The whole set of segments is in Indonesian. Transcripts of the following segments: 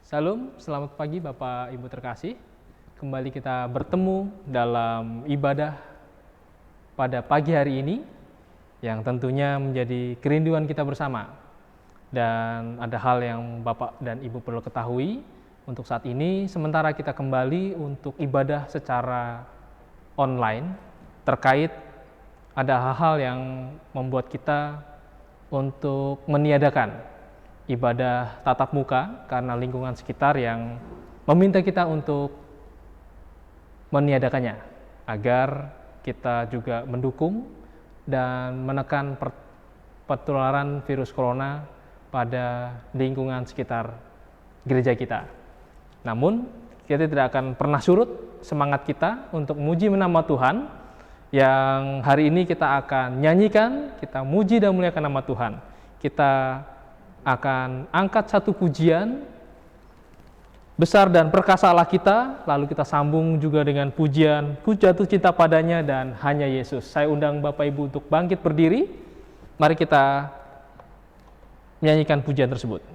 Salam, selamat pagi Bapak Ibu terkasih. Kembali kita bertemu dalam ibadah pada pagi hari ini yang tentunya menjadi kerinduan kita bersama. Dan ada hal yang Bapak dan Ibu perlu ketahui untuk saat ini, sementara kita kembali untuk ibadah secara online terkait ada hal-hal yang membuat kita untuk meniadakan ibadah tatap muka karena lingkungan sekitar yang meminta kita untuk meniadakannya agar kita juga mendukung dan menekan penularan virus corona pada lingkungan sekitar gereja kita. Namun kita tidak akan pernah surut semangat kita untuk memuji nama Tuhan yang hari ini kita akan nyanyikan, kita muji dan muliakan nama Tuhan. Kita akan angkat satu pujian besar dan perkasa Allah kita, lalu kita sambung juga dengan pujian ku jatuh cinta padanya dan hanya Yesus. Saya undang Bapak Ibu untuk bangkit berdiri. Mari kita menyanyikan pujian tersebut.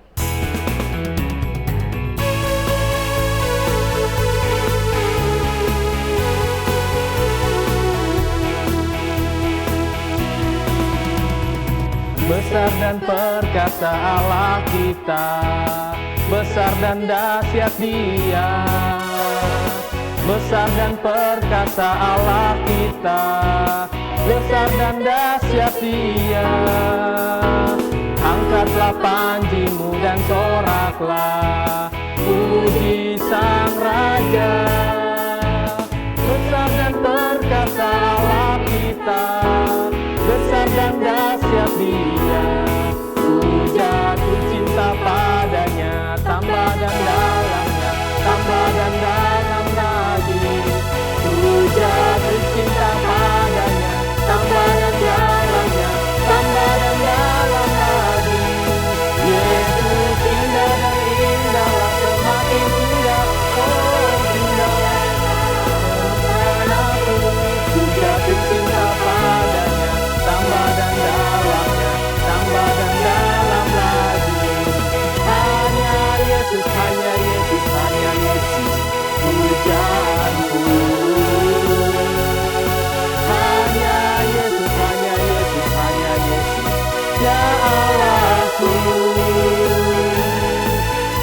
Besar dan perkasa Allah kita, besar dan dahsyat Dia. Besar dan perkasa Allah kita, besar dan dahsyat Dia. Angkatlah panjimu dan soraklah, puji Sang Raja. Besar dan perkasa Allah kita, besar dan dahsyat Dia. Ku jatuh cinta padanya, tambah dan dalamnya, tambah dan dalam lagi. Ku jatuh cinta padanya, tambah dan dalamnya, tambah dan dalam lagi. Yesus indah dan indahlah, semakin indah, oh indahlah aku. Ku jatuh cinta padanya, tambah dan dalamnya, tambah dan dalam lagi. Hanya Yesus, hanya Yesus, hanya Yesus, pujaanku. Hanya Yesus, hanya Yesus, hanya Yesus, ya Allahku.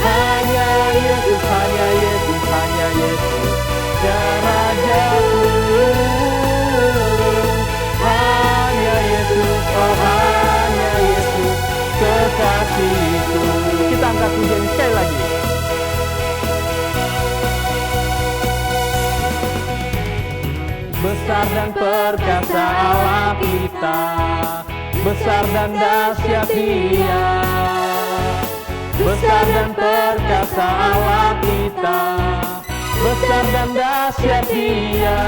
Hanya Yesus, hanya Yesus, hanya Yesus, ya Rajaku. Hanya Yesus, oh hanya Yesus, kekasihku. Kita angkat pujian sekali lagi. Besar dan perkasa Allah kita, besar dan dahsyat Dia. Besar dan perkasa Allah kita, besar dan dahsyat Dia.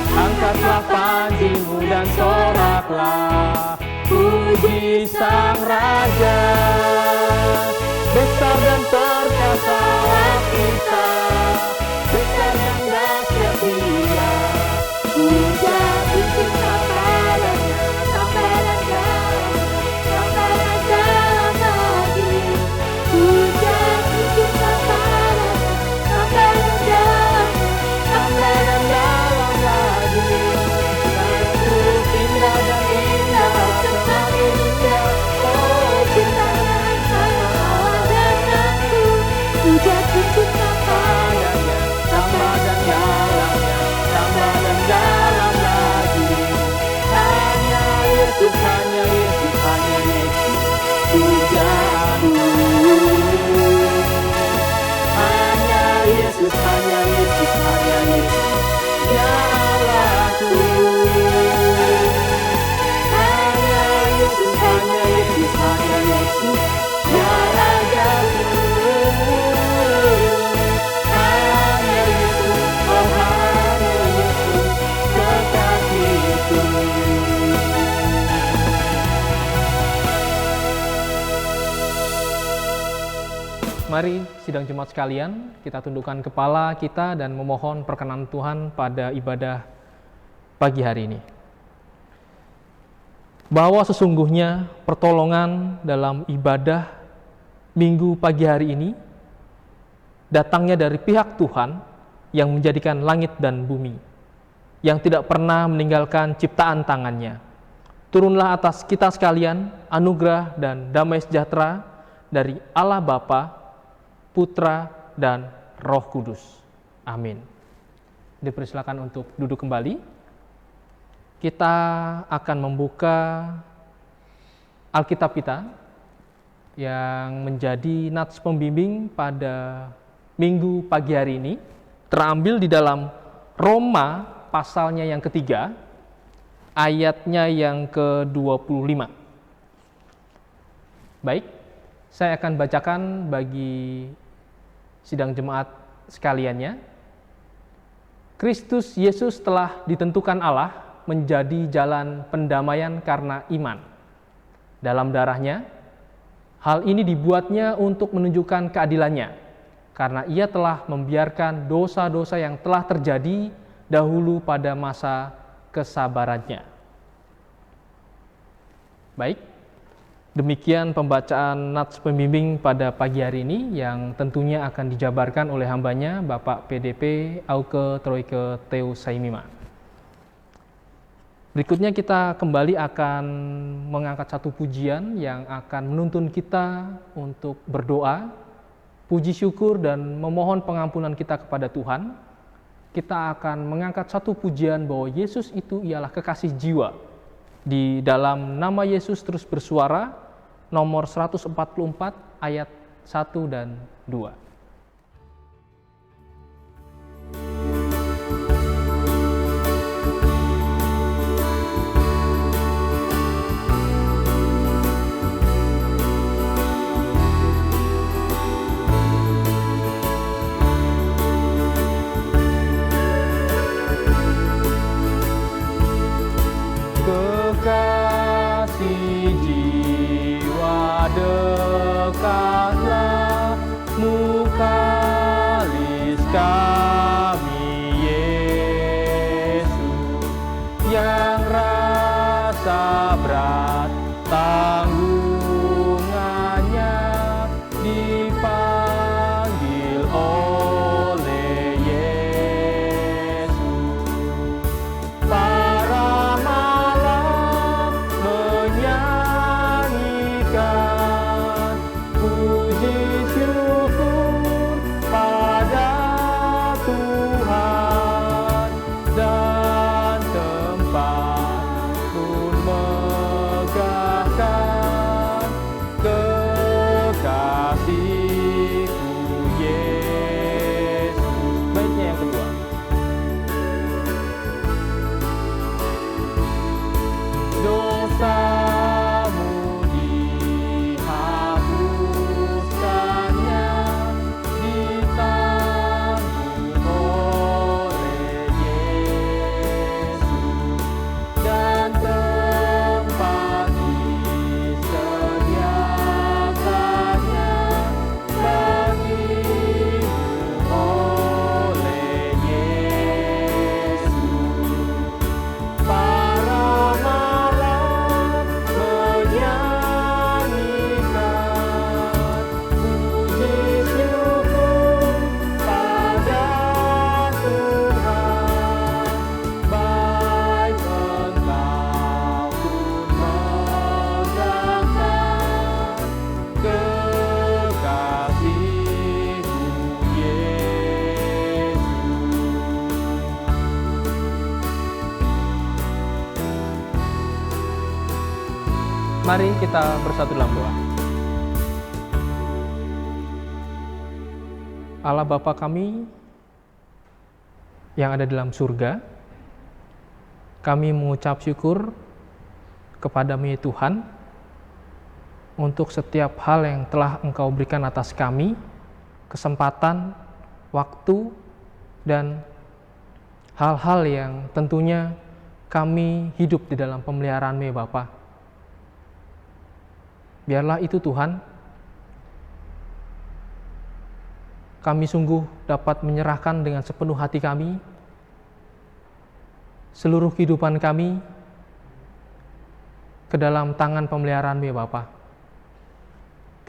Angkatlah panjimu dan soraklah, puji Sang Raja. Besar dan perkasa Allah kita, besar dan dahsyat Dia. Ku jatuh cinta padanya, tambah dan dalam, tambah dan dalam lagi. Ku jatuh cinta padanya, tambah dan dalam, tambah dan dalam lagi. Yesus indah dan indah, semakin indah, oh cintanya sama Allah dan aku. Ku jatuh cinta padanya, tambah dan dalamnya, tambah dan dalam lagi. Hanya Yesus, hanya Yesus, hanya Yesus, pujaanku. Hanya Yesus, hanya Yesus, hanya Yesus, ya Allahku. Hanya Yesus, hanya Yesus, hanya Yesus, ya Rajaku. Hanya Yesus, oh hanya Yesus, kekasihku. Mari sidang jemaat sekalian, kita tundukkan kepala kita dan memohon perkenan Tuhan pada ibadah pagi hari ini. Bahwa sesungguhnya pertolongan dalam ibadah Minggu pagi hari ini datangnya dari pihak Tuhan yang menjadikan langit dan bumi, yang tidak pernah meninggalkan ciptaan tangannya. Turunlah atas kita sekalian anugerah dan damai sejahtera dari Allah Bapa, Putra, dan Roh Kudus. Amin. Dipersilakan untuk duduk kembali. Kita akan membuka Alkitab kita yang menjadi nats pembimbing pada Minggu pagi hari ini, terambil di dalam Roma pasalnya yang ketiga, ayatnya yang ke-25. Baik, saya akan bacakan bagi sidang jemaat sekaliannya. Kristus Yesus telah ditentukan Allah menjadi jalan pendamaian karena iman. Dalam darahnya, hal ini dibuatnya untuk menunjukkan keadilannya, karena ia telah membiarkan dosa-dosa yang telah terjadi dahulu pada masa kesabarannya. Baik, demikian pembacaan nats pembimbing pada pagi hari ini yang tentunya akan dijabarkan oleh hambanya Bapak PDP Auke Troike Theo Saimima. Berikutnya kita kembali akan mengangkat satu pujian yang akan menuntun kita untuk berdoa, puji syukur dan memohon pengampunan kita kepada Tuhan. Kita akan mengangkat satu pujian bahwa Yesus itu ialah kekasih jiwa. Di dalam nama Yesus terus bersuara, nomor 144 ayat 1 dan 2. Kekasih jiwa dekatlah, mukalis kami Yesus, yang rasa berat tanggungannya dipanggil oleh Yesus. Para malam menyanyikan puji syukur pada Tuhan, dan tempat pun megahkan kekasihku Yesus. Baiknya yang kedua. Dosamu dihapuskannya, ditanggung oleh Yesus, dan tempat disediakannya bagimu oleh Yesus. Para malam menyanyikan puji syukur pada Tuhan, baik Engkau pun megahkan kekasihku Yesus. Mari kita bersatu dalam doa. Allah Bapa kami yang ada dalam surga, kami mengucap syukur kepada-Mu ya Tuhan untuk setiap hal yang telah Engkau berikan atas kami, kesempatan, waktu, dan hal-hal yang tentunya kami hidup di dalam pemeliharaan-Mu ya Bapa. Biarlah itu Tuhan, kami sungguh dapat menyerahkan dengan sepenuh hati kami, seluruh kehidupan kami ke dalam tangan pemeliharaan-Mu ya Bapa.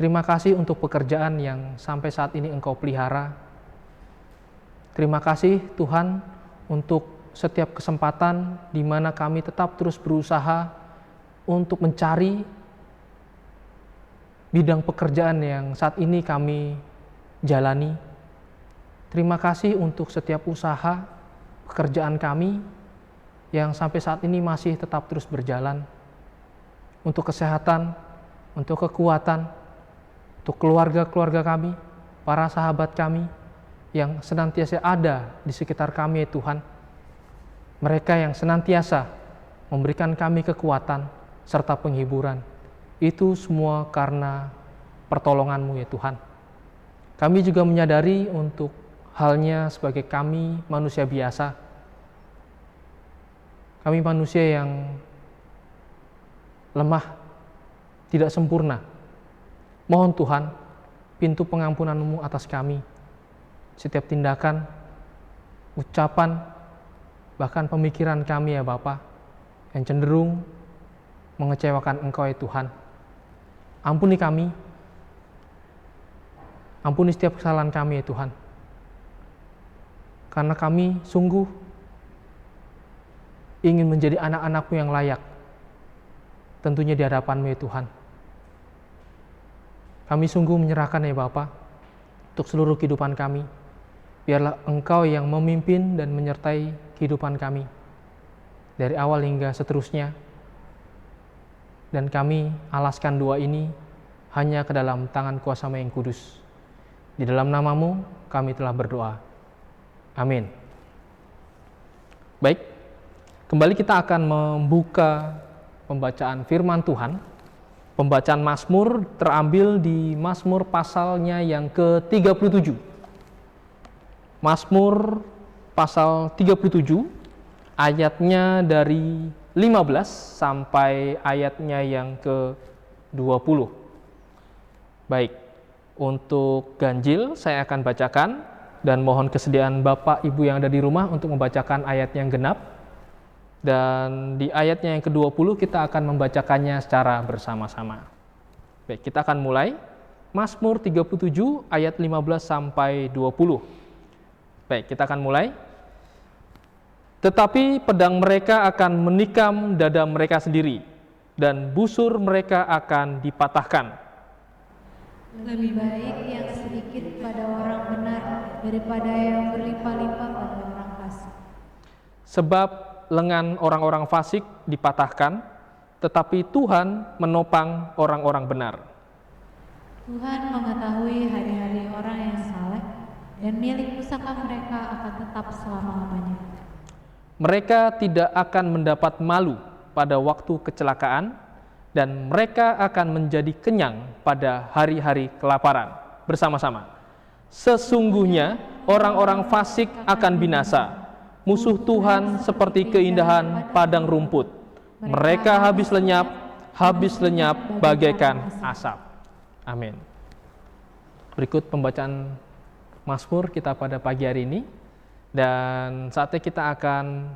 Terima kasih untuk pekerjaan yang sampai saat ini Engkau pelihara. Terima kasih Tuhan untuk setiap kesempatan di mana kami tetap terus berusaha untuk mencari bidang pekerjaan yang saat ini kami jalani. Terima kasih untuk setiap usaha pekerjaan kami yang sampai saat ini masih tetap terus berjalan. Untuk kesehatan, untuk kekuatan, untuk keluarga-keluarga kami, para sahabat kami yang senantiasa ada di sekitar kami, ya Tuhan. Mereka yang senantiasa memberikan kami kekuatan serta penghiburan. Itu semua karena pertolongan-Mu, ya Tuhan. Kami juga menyadari untuk halnya sebagai kami manusia biasa. Kami manusia yang lemah, tidak sempurna. Mohon Tuhan, pintu pengampunan-Mu atas kami. Setiap tindakan, ucapan, bahkan pemikiran kami, ya Bapa, yang cenderung mengecewakan Engkau, ya Tuhan. Ampuni kami. Ampuni setiap kesalahan kami, ya Tuhan. Karena kami sungguh ingin menjadi anak-anak-Mu yang layak. Tentunya di hadapan-Mu, ya Tuhan. Kami sungguh menyerahkan, ya Bapa, untuk seluruh kehidupan kami. Biarlah Engkau yang memimpin dan menyertai kehidupan kami. Dari awal hingga seterusnya. Dan kami alaskan doa ini hanya ke dalam tangan kuasa-Mu yang kudus. Di dalam nama-Mu kami telah berdoa. Amin. Baik, kembali kita akan membuka pembacaan firman Tuhan. Pembacaan Mazmur terambil di Mazmur pasalnya yang ke-37. Mazmur pasal 37, ayatnya dari 15 sampai ayatnya yang ke-20. Baik, untuk ganjil saya akan bacakan dan mohon kesediaan Bapak Ibu yang ada di rumah untuk membacakan ayat yang genap. Dan di ayatnya yang ke-20 kita akan membacakannya secara bersama-sama. Baik, kita akan mulai. Mazmur 37 ayat 15 sampai 20. Baik, kita akan mulai. Tetapi pedang mereka akan menikam dada mereka sendiri, dan busur mereka akan dipatahkan. Lebih baik yang sedikit pada orang benar daripada yang berlimpah-limpah pada orang fasik. Sebab lengan orang-orang fasik dipatahkan, tetapi Tuhan menopang orang-orang benar. Tuhan mengetahui hari-hari orang yang saleh, dan milik pusaka mereka akan tetap selama-lamanya. Mereka tidak akan mendapat malu pada waktu kecelakaan, dan mereka akan menjadi kenyang pada hari-hari kelaparan. Bersama-sama. Sesungguhnya orang-orang fasik akan binasa. Musuh Tuhan seperti keindahan padang rumput. Mereka habis lenyap bagaikan asap. Amin. Berikut pembacaan Mazmur kita pada pagi hari ini. Dan saatnya kita akan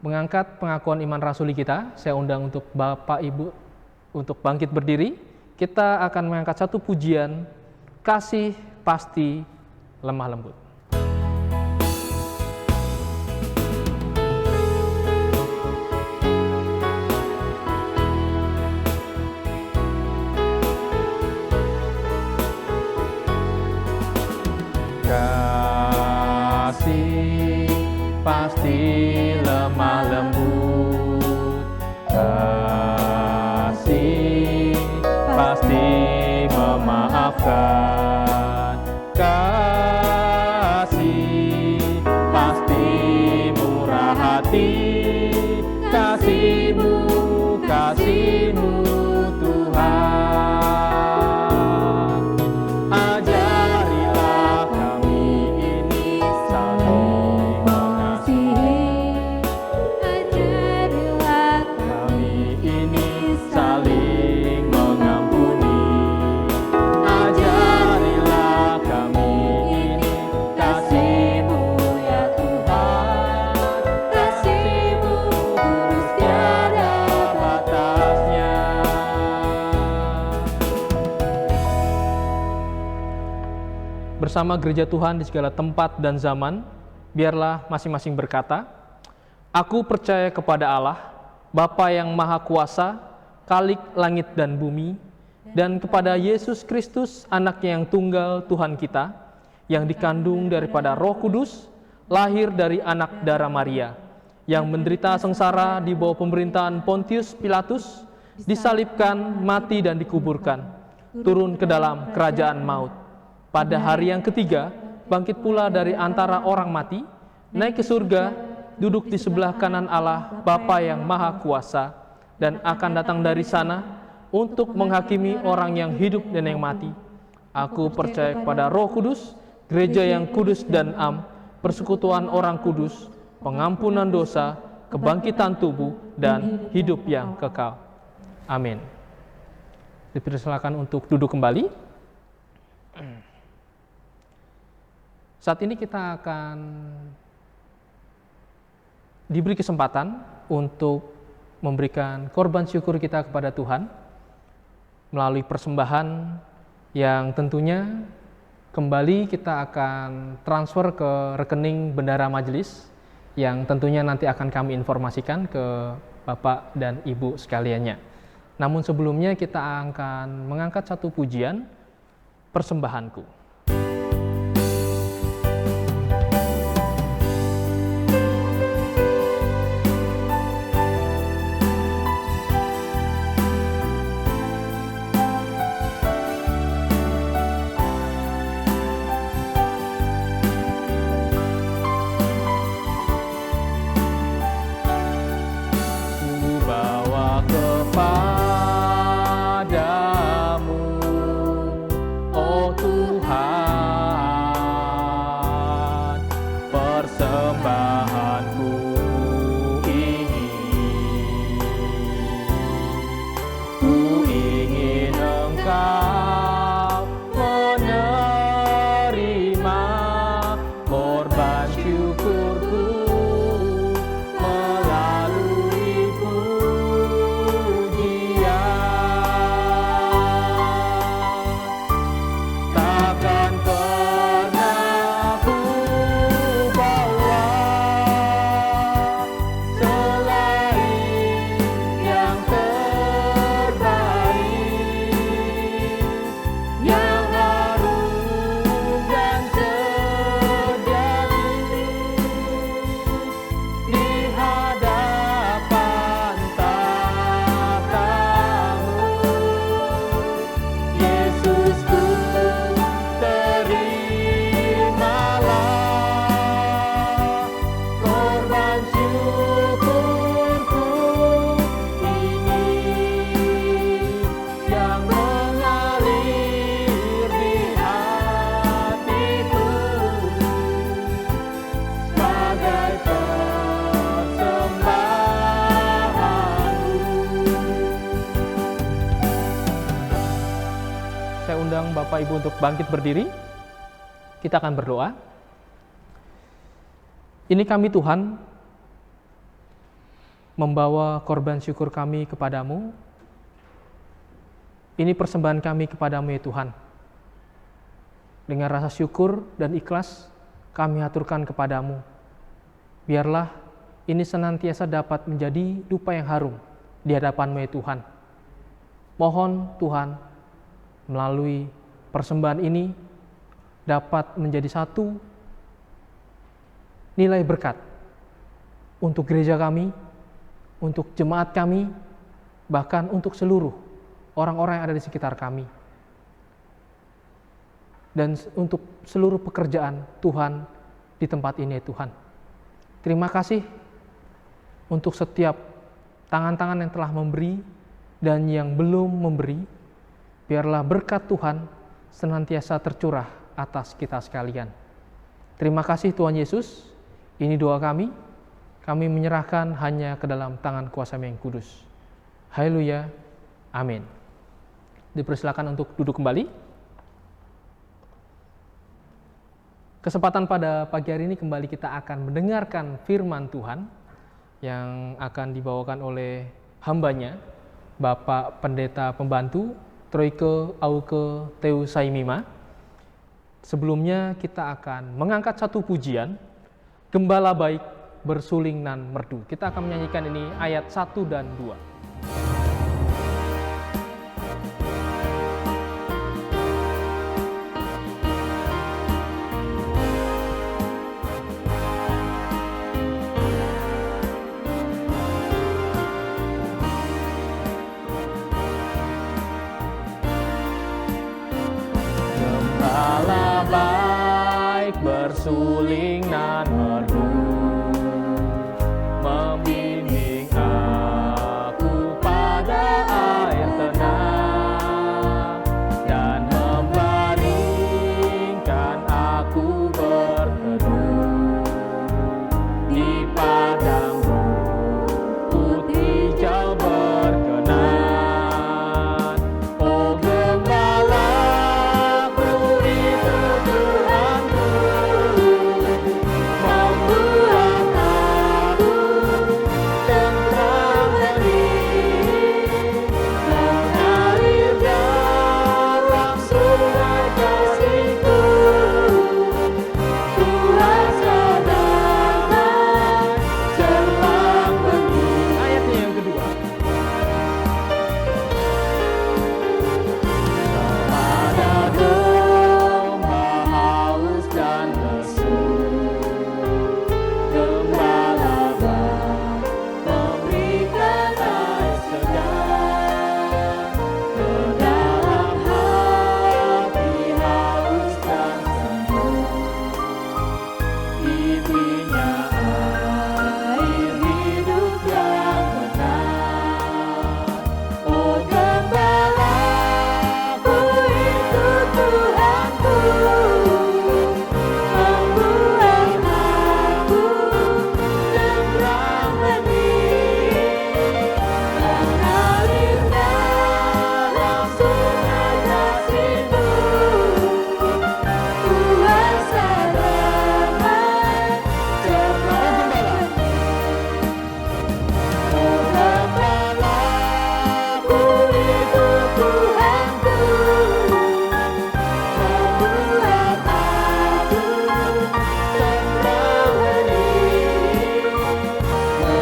mengangkat pengakuan iman rasuli kita. Saya undang untuk Bapak Ibu untuk bangkit berdiri. Kita akan mengangkat satu pujian, kasih pasti lemah lembut. Kasih pasti lemah lembut, kasih pasti memaafkan, kasih pasti murah hati, kasih-Mu Tuhan. Ajarilah kami ini saling mengasihi, Ajarilah kami ini saling mengampuni. Ajarilah bersama gereja Tuhan di segala tempat dan zaman, biarlah masing-masing berkata, "Aku percaya kepada Allah, Bapa yang Maha Kuasa, Khalik langit dan bumi, dan kepada Yesus Kristus, Anaknya yang tunggal Tuhan kita, yang dikandung daripada Roh Kudus, lahir dari anak darah Maria, yang menderita sengsara di bawah pemerintahan Pontius Pilatus, disalibkan, mati dan dikuburkan, turun ke dalam kerajaan maut. Pada hari yang ketiga, bangkit pula dari antara orang mati, naik ke surga, duduk di sebelah kanan Allah, Bapa yang Maha Kuasa, dan akan datang dari sana untuk menghakimi orang yang hidup dan yang mati. Aku percaya kepada Roh Kudus, gereja yang kudus dan am, persekutuan orang kudus, pengampunan dosa, kebangkitan tubuh, dan hidup yang kekal. Amin. Dipersilakan untuk duduk kembali. Saat ini kita akan diberi kesempatan untuk memberikan korban syukur kita kepada Tuhan melalui persembahan yang tentunya kembali kita akan transfer ke rekening bendara majelis yang tentunya nanti akan kami informasikan ke Bapak dan Ibu sekaliannya. Namun sebelumnya kita akan mengangkat satu pujian, Persembahanku. Bapak Ibu untuk bangkit berdiri. Kita akan berdoa. Ini kami Tuhan, membawa korban syukur kami kepadamu. Ini persembahan kami kepadamu ya Tuhan. Dengan rasa syukur dan ikhlas kami aturkan kepadamu. Biarlah ini senantiasa dapat menjadi dupa yang harum di hadapan-Mu ya Tuhan. Mohon Tuhan, melalui persembahan ini dapat menjadi satu nilai berkat untuk gereja kami, untuk jemaat kami, bahkan untuk seluruh orang-orang yang ada di sekitar kami. Dan untuk seluruh pekerjaan Tuhan di tempat ini ya Tuhan. Terima kasih untuk setiap tangan-tangan yang telah memberi dan yang belum memberi. Biarlah berkat Tuhan senantiasa tercurah atas kita sekalian. Terima kasih Tuhan Yesus. Ini doa kami. Kami menyerahkan hanya ke dalam tangan kuasa-Mu yang kudus. Haleluya. Amin. Dipersilakan untuk duduk kembali. Kesempatan pada pagi hari ini kembali kita akan mendengarkan firman Tuhan yang akan dibawakan oleh hambanya, Bapak Pendeta Pembantu Troike Auke Teu Saimima. sebelumnya kita akan mengangkat satu pujian, Gembala Baik Bersuling Nan Merdu. Kita akan menyanyikan ini ayat 1 dan 2. Gembala baik bersuling nan merdu, membimbing aku pada air tenang, dan membaringkan aku berteduh di padang rumput hijau berkenan. Oh gembalaku itu Tuhanku, membuat aku tenteram hening, mengalir dalam sungai kasih-Ku. Kuasa damai jelang bening. Ayatnya yang kedua. Kepada domba haus dan lesu, Gembala baik memberikan air segar, ke dalam hati haus dan sendu, diberinya air hidup yang benar. Oh gembalaku itu Tuhanku, membuat aku tenteram hening, mengalir dalam sungai kasih-Ku. Kuasa damai jelang bening. Oh gembalaku itu Tuhanku, membuat aku tenteram hening,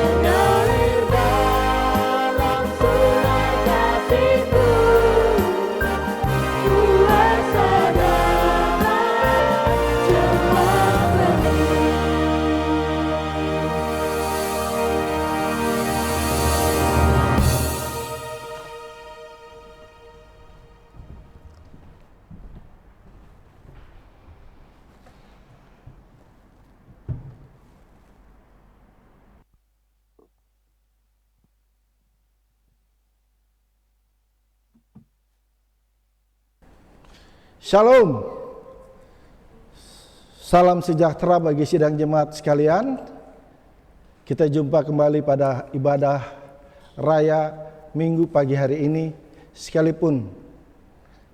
mengalir dalam sungai kasih-Ku. Kuasa damai jelang bening. Shalom. Salam sejahtera bagi sidang jemaat sekalian. Kita jumpa kembali pada ibadah raya Minggu pagi hari ini, sekalipun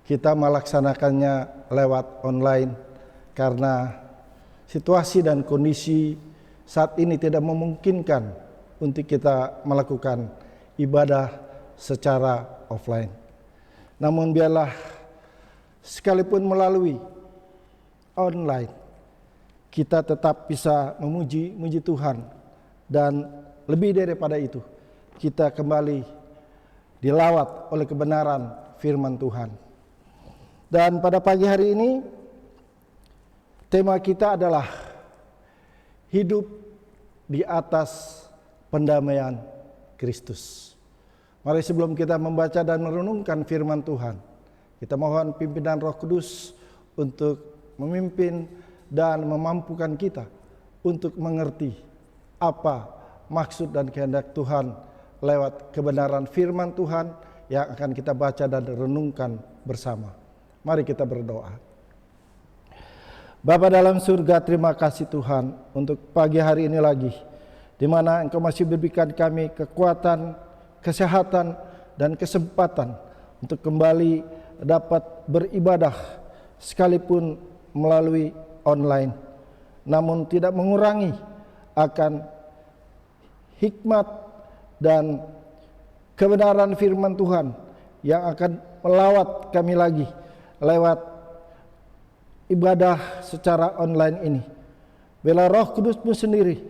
kita melaksanakannya lewat online karena situasi dan kondisi saat ini tidak memungkinkan untuk kita melakukan ibadah secara offline. Namun biarlah sekalipun melalui online, kita tetap bisa memuji Tuhan, dan lebih daripada itu, kita kembali dilawat oleh kebenaran firman Tuhan. Dan pada pagi hari ini, tema kita adalah hidup di atas pendamaian Kristus. Mari sebelum kita membaca dan merenungkan firman Tuhan, kita mohon pimpinan Roh Kudus untuk memimpin dan memampukan kita untuk mengerti apa maksud dan kehendak Tuhan lewat kebenaran firman Tuhan yang akan kita baca dan renungkan bersama. Mari kita berdoa. Bapa dalam surga, terima kasih Tuhan untuk pagi hari ini lagi, di mana Engkau masih berikan kami kekuatan, kesehatan, dan kesempatan untuk kembali dapat beribadah sekalipun melalui online, namun tidak mengurangi akan hikmat dan kebenaran firman Tuhan yang akan melawat kami lagi lewat ibadah secara online ini. Biarlah Roh Kudus-Mu sendiri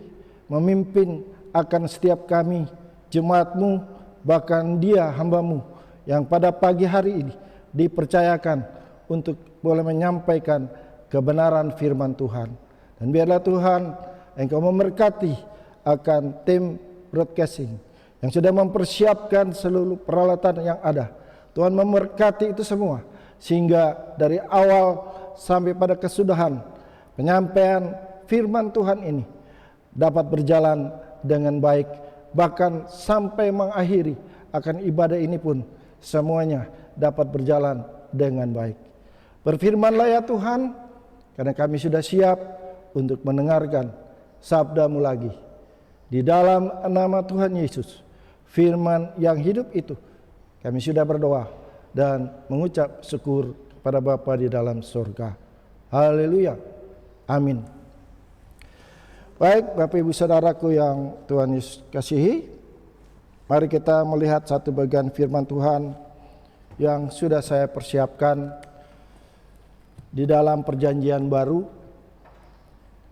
memimpin akan setiap kami, jemaat-Mu, bahkan dia hamba-Mu yang pada pagi hari ini dipercayakan untuk boleh menyampaikan kebenaran firman Tuhan. Dan biarlah Tuhan Engkau memberkati akan tim broadcasting yang sudah mempersiapkan seluruh peralatan yang ada. Tuhan memberkati itu semua, sehingga dari awal sampai pada kesudahan penyampaian firman Tuhan ini dapat berjalan dengan baik, bahkan sampai mengakhiri akan ibadah ini pun semuanya dapat berjalan dengan baik. Berfirmanlah ya Tuhan, karena kami sudah siap untuk mendengarkan sabda-Mu lagi. Di dalam nama Tuhan Yesus, firman yang hidup itu, kami sudah berdoa dan mengucap syukur kepada Bapa di dalam surga. Haleluya. Amin. Baik, Bapak Ibu Saudaraku yang Tuhan Yesus kasihi, mari kita melihat satu bagian firman Tuhan yang sudah saya persiapkan di dalam perjanjian baru.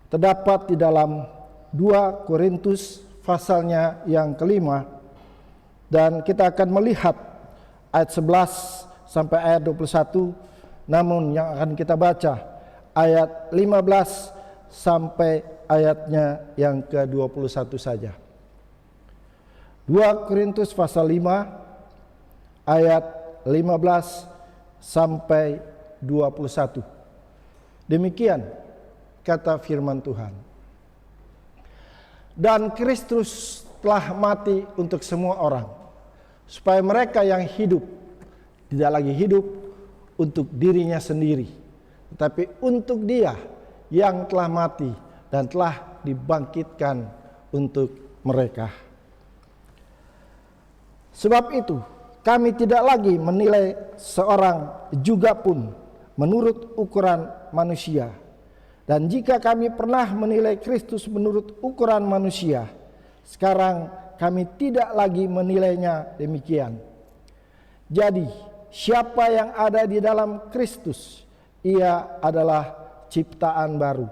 Terdapat di dalam 2 Korintus pasalnya yang kelima, dan kita akan melihat ayat 11 sampai ayat 21, namun yang akan kita baca ayat 15 sampai ayatnya yang ke-21 saja. 2 Korintus pasal 5 ayat 15 sampai 21. Demikian kata firman Tuhan. Dan Kristus telah mati untuk semua orang, supaya mereka yang hidup tidak lagi hidup untuk dirinya sendiri, tetapi untuk Dia yang telah mati dan telah dibangkitkan untuk mereka. Sebab itu kami tidak lagi menilai seorang juga pun menurut ukuran manusia. Dan jika kami pernah menilai Kristus menurut ukuran manusia, sekarang kami tidak lagi menilainya demikian. Jadi siapa yang ada di dalam Kristus, ia adalah ciptaan baru.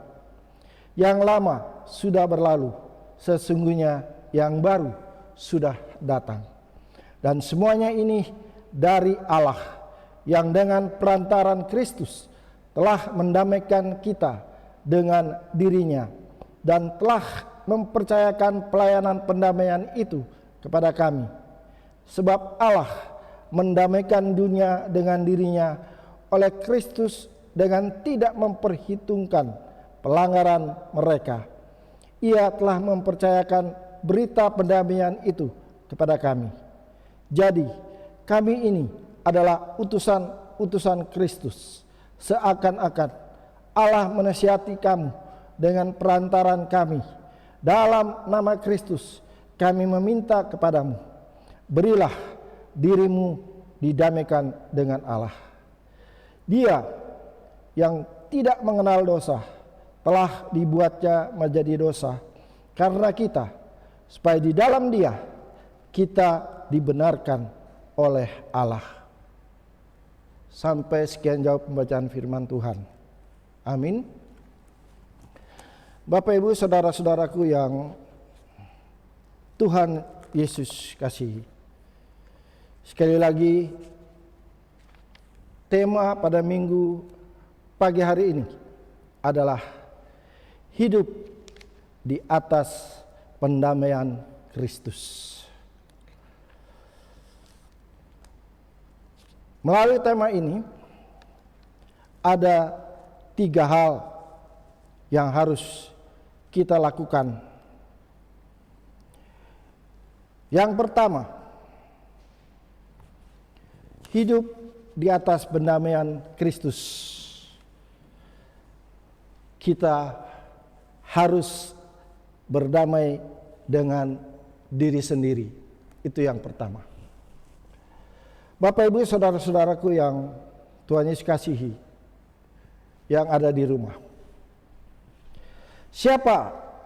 Yang lama sudah berlalu, sesungguhnya yang baru sudah datang. Dan semuanya ini dari Allah, yang dengan perantaran Kristus telah mendamaikan kita dengan dirinya, dan telah mempercayakan pelayanan pendamaian itu kepada kami. Sebab Allah mendamaikan dunia dengan dirinya oleh Kristus dengan tidak memperhitungkan pelanggaran mereka. Ia telah mempercayakan berita pendamaian itu kepada kami. Jadi kami ini adalah utusan Kristus, seakan-akan Allah menasihati kamu dengan perantaran kami. Dalam nama Kristus kami meminta kepadamu, berilah dirimu didamaikan dengan Allah. Dia yang tidak mengenal dosa telah dibuatnya menjadi dosa karena kita, supaya di dalam Dia kita dibenarkan oleh Allah. Sampai sekian jauh pembacaan firman Tuhan. Amin. Bapak Ibu saudara-saudaraku yang Tuhan Yesus kasihi, sekali lagi tema pada minggu pagi hari ini adalah hidup di atas pendamaian Kristus. Melalui tema ini ada 3 hal yang harus kita lakukan. Yang pertama, hidup di atas pendamaian Kristus. Kita harus berdamai dengan diri sendiri. Itu yang pertama. Bapak Ibu saudara-saudaraku yang Tuhan Yesus kasihi, yang ada di rumah. Siapa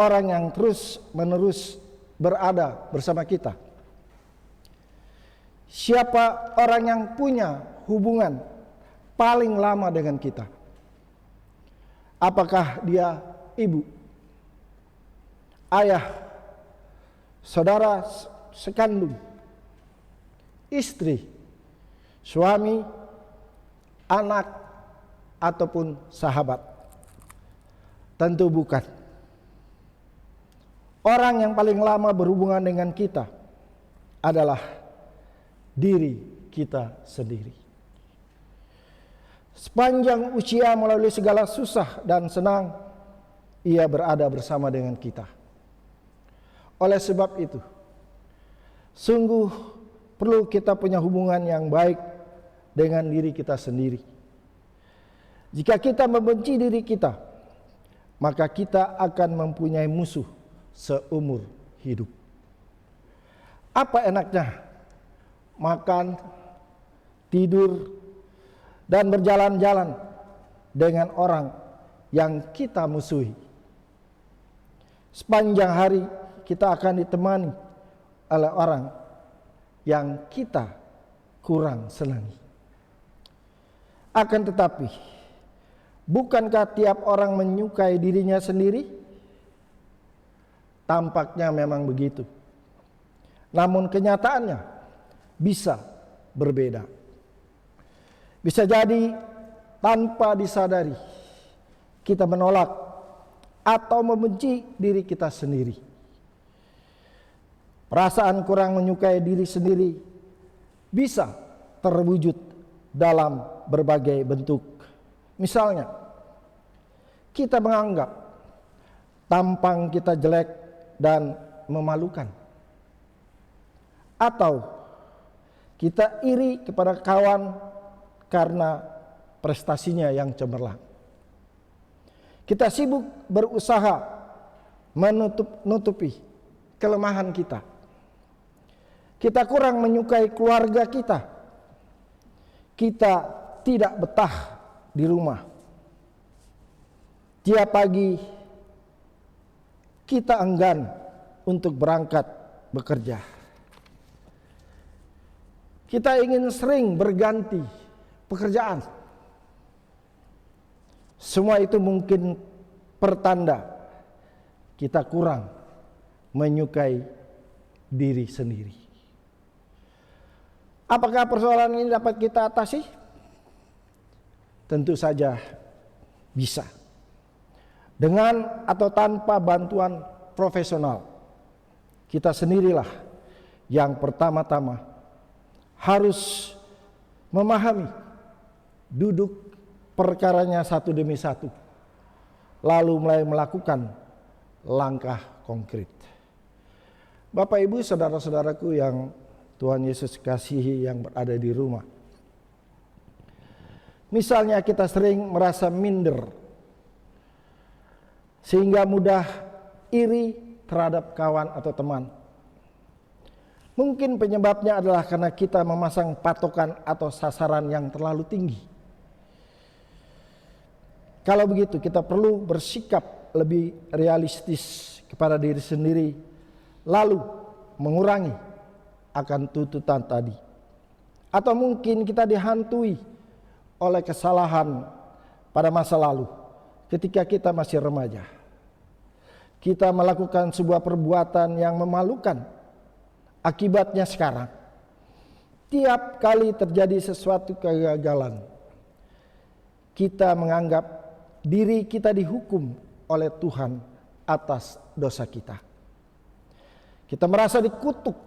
orang yang terus menerus berada bersama kita? Siapa orang yang punya hubungan paling lama dengan kita? Apakah dia ibu, ayah, saudara sekandung, istri, suami, anak, ataupun sahabat? Tentu bukan. Orang yang paling lama berhubungan dengan kita adalah diri kita sendiri. Sepanjang usia melalui segala susah dan senang, ia berada bersama dengan kita. Oleh sebab itu, sungguh perlu kita punya hubungan yang baik dengan diri kita sendiri. Jika kita membenci diri kita, maka kita akan mempunyai musuh seumur hidup. Apa enaknya makan, tidur, dan berjalan-jalan dengan orang yang kita musuhi? Sepanjang hari kita akan ditemani oleh orang yang kita kurang senangi. Akan tetapi, bukankah tiap orang menyukai dirinya sendiri? Tampaknya memang begitu. Namun kenyataannya bisa berbeda. Bisa jadi tanpa disadari kita menolak atau membenci diri kita sendiri. Perasaan kurang menyukai diri sendiri bisa terwujud dalam berbagai bentuk. Misalnya, kita menganggap tampang kita jelek dan memalukan. Atau kita iri kepada kawan karena prestasinya yang cemerlang. Kita sibuk berusaha menutupi kelemahan kita. Kita kurang menyukai keluarga kita. Kita tidak betah di rumah. Tiap pagi kita enggan untuk berangkat bekerja. Kita ingin sering berganti pekerjaan. Semua itu mungkin pertanda kita kurang menyukai diri sendiri. Apakah persoalan ini dapat kita atasi? Tentu saja bisa. Dengan atau tanpa bantuan profesional, kita sendirilah yang pertama-tama harus memahami duduk perkaranya satu demi satu, lalu mulai melakukan langkah konkret. Bapak Ibu, saudara-saudaraku yang Tuhan Yesus kasihi yang berada di rumah. Misalnya kita sering merasa minder, sehingga mudah iri terhadap kawan atau teman. Mungkin penyebabnya adalah karena kita memasang patokan atau sasaran yang terlalu tinggi. Kalau begitu, kita perlu bersikap lebih realistis kepada diri sendiri, lalu mengurangi akan tuntutan tadi. Atau mungkin kita dihantui oleh kesalahan pada masa lalu ketika kita masih remaja. Kita melakukan sebuah perbuatan yang memalukan. Akibatnya sekarang, tiap kali terjadi sesuatu kegagalan, kita menganggap diri kita dihukum oleh Tuhan atas dosa kita. Kita merasa dikutuk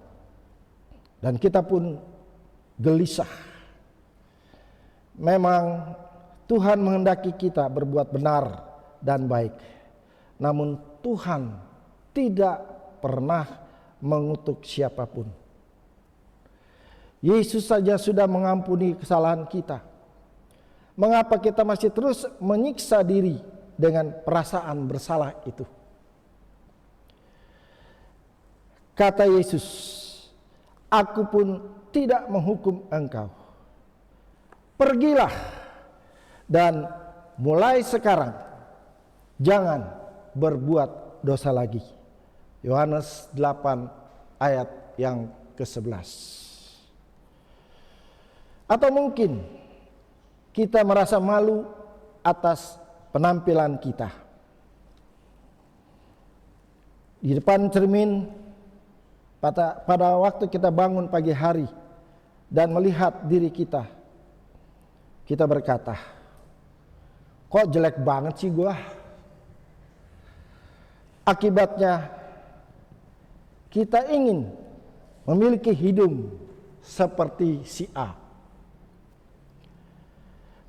dan kita pun gelisah. Memang Tuhan menghendaki kita berbuat benar dan baik. Namun Tuhan tidak pernah mengutuk siapapun. Yesus saja sudah mengampuni kesalahan kita. Mengapa kita masih terus menyiksa diri dengan perasaan bersalah itu? Kata Yesus, "Aku pun tidak menghukum engkau. Pergilah dan mulai sekarang jangan berbuat dosa lagi." Yohanes 8 ayat yang ke-11. Atau mungkin kita merasa malu atas penampilan kita. Di depan cermin pada waktu kita bangun pagi hari dan melihat diri kita, kita berkata, kok jelek banget sih gua? Akibatnya kita ingin memiliki hidung seperti si A,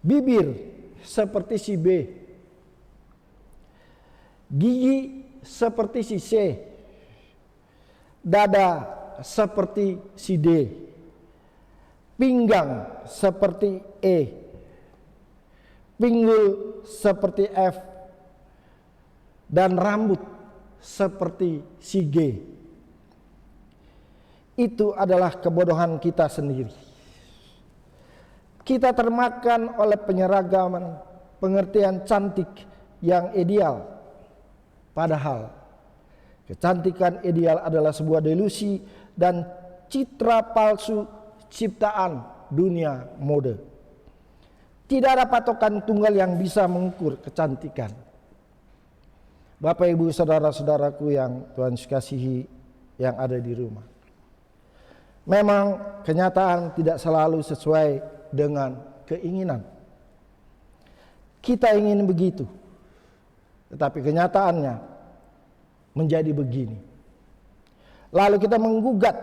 bibir seperti si B, gigi seperti si C, dada seperti si D, pinggang seperti E, pinggul seperti F, dan rambut seperti si G. Itu adalah kebodohan kita sendiri. Kita termakan oleh penyeragaman pengertian cantik yang ideal. Padahal kecantikan ideal adalah sebuah delusi dan citra palsu ciptaan dunia mode. Tidak ada patokan tunggal yang bisa mengukur kecantikan. Bapak, Ibu, saudara-saudaraku yang Tuhan kasihi yang ada di rumah. Memang kenyataan tidak selalu sesuai dengan keinginan. Kita ingin begitu, tetapi kenyataannya menjadi begini. Lalu kita menggugat,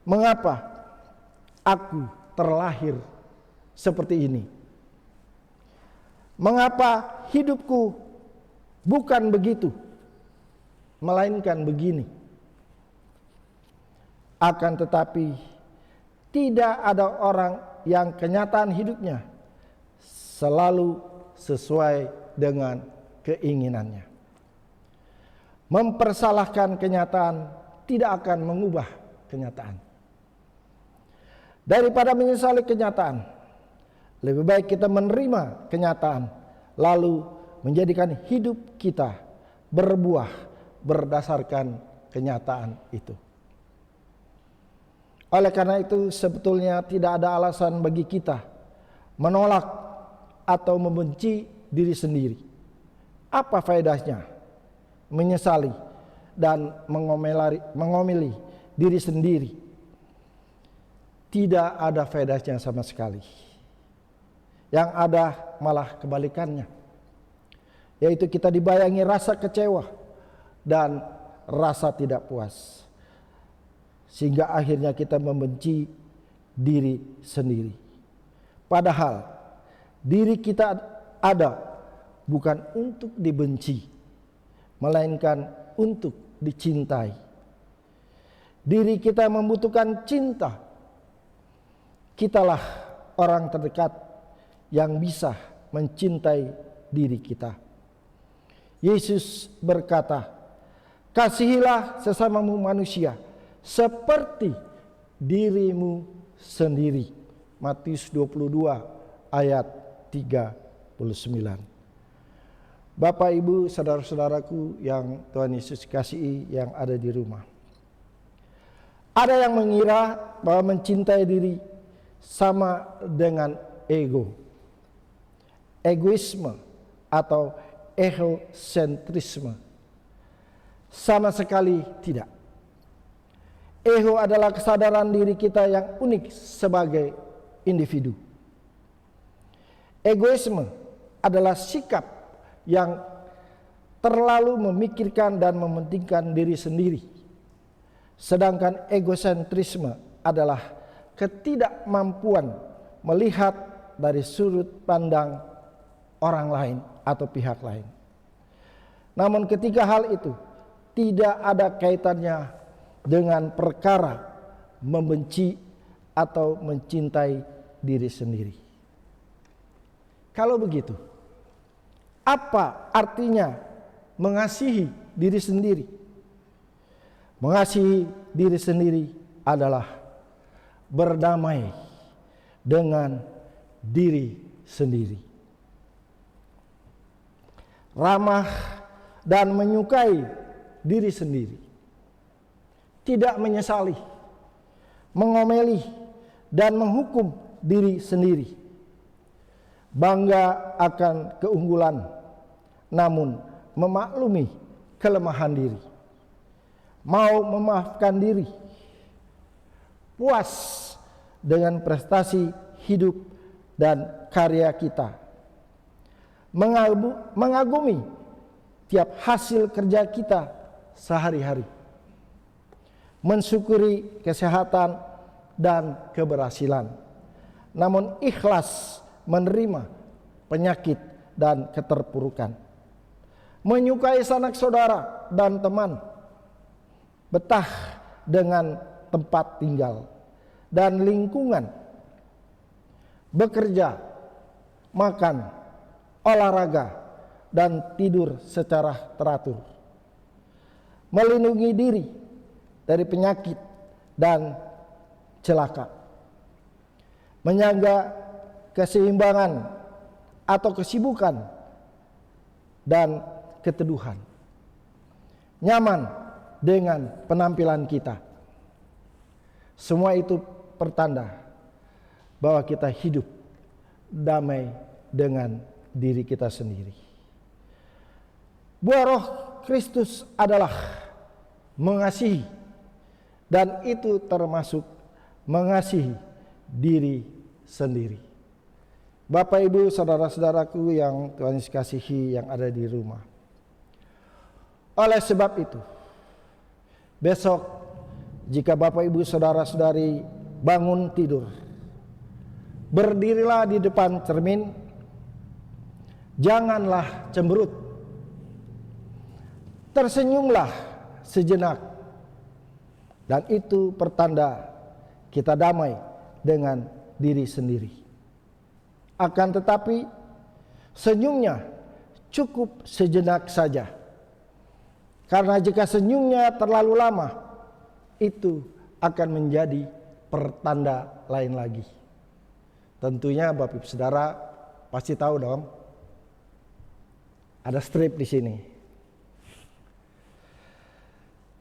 mengapa aku terlahir seperti ini? Mengapa hidupku bukan begitu, melainkan begini? Akan tetapi tidak ada orang yang kenyataan hidupnya selalu sesuai dengan keinginannya. Mempersalahkan kenyataan tidak akan mengubah kenyataan. Daripada menyesali kenyataan, lebih baik kita menerima kenyataan lalu menjadikan hidup kita berbuah berdasarkan kenyataan itu. Oleh karena itu sebetulnya tidak ada alasan bagi kita menolak atau membenci diri sendiri. Apa faedahnya menyesali dan mengomeli diri sendiri? Tidak ada faedahnya sama sekali. Yang ada malah kebalikannya, yaitu kita dibayangi rasa kecewa dan rasa tidak puas, sehingga akhirnya kita membenci diri sendiri. Padahal diri kita ada bukan untuk dibenci, melainkan untuk dicintai. Diri kita membutuhkan cinta. Kitalah orang terdekat yang bisa mencintai diri kita. Yesus berkata, kasihilah sesamamu manusia seperti dirimu sendiri. Matius 22 ayat 39. Bapak, Ibu, saudara-saudaraku yang Tuhan Yesus kasihi yang ada di rumah. Ada yang mengira bahwa mencintai diri sama dengan ego, egoisme atau egosentrisme. Sama sekali tidak. Ego adalah kesadaran diri kita yang unik sebagai individu. Egoisme adalah sikap yang terlalu memikirkan dan mementingkan diri sendiri. Sedangkan egosentrisme adalah ketidakmampuan melihat dari sudut pandang orang lain atau pihak lain. Namun ketiga hal itu tidak ada kaitannya dengan perkara membenci atau mencintai diri sendiri. Kalau begitu, apa artinya mengasihi diri sendiri? Mengasihi diri sendiri adalah berdamai dengan diri sendiri. Ramah dan menyukai diri sendiri. Tidak menyesali, mengomeli dan menghukum diri sendiri. bangga akan keunggulan, namun memaklumi kelemahan diri, mau memaafkan diri, puas dengan prestasi hidup dan karya kita, mengagumi tiap hasil kerja kita sehari-hari, mensyukuri kesehatan dan keberhasilan, namun ikhlas menerima penyakit dan keterpurukan, menyukai sanak saudara dan teman, betah dengan tempat tinggal dan lingkungan, bekerja, makan, olahraga, dan tidur secara teratur, melindungi diri dari penyakit dan celaka, menjaga keseimbangan atau kesibukan dan keteduhan, nyaman dengan penampilan kita. Semua itu pertanda bahwa kita hidup damai dengan diri kita sendiri. Buah Roh Kristus adalah mengasihi, dan itu termasuk mengasihi diri sendiri. Bapak, Ibu, saudara-saudaraku yang Tuhan Yesus kasihi yang ada di rumah. Oleh sebab itu, besok jika Bapak, Ibu, saudara-saudari bangun tidur, berdirilah di depan cermin, janganlah cemberut, tersenyumlah sejenak, dan itu pertanda kita damai dengan diri sendiri. Akan tetapi senyumnya cukup sejenak saja, karena jika senyumnya terlalu lama, itu akan menjadi pertanda lain lagi. Tentunya Bapak Ibu Saudara pasti tahu dong, ada strip di sini.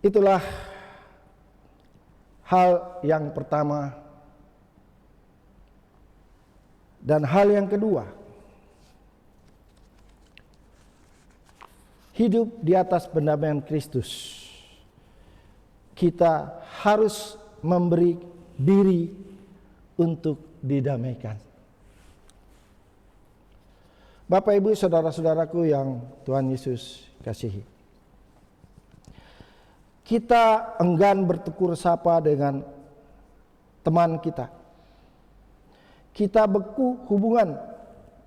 Itulah hal yang pertama. Dan hal yang kedua, hidup di atas pendamaian Kristus. Kita harus memberi diri untuk didamaikan. Bapak, Ibu, saudara-saudaraku yang Tuhan Yesus kasihi, kita enggan bertegur sapa dengan teman kita. Kita beku hubungan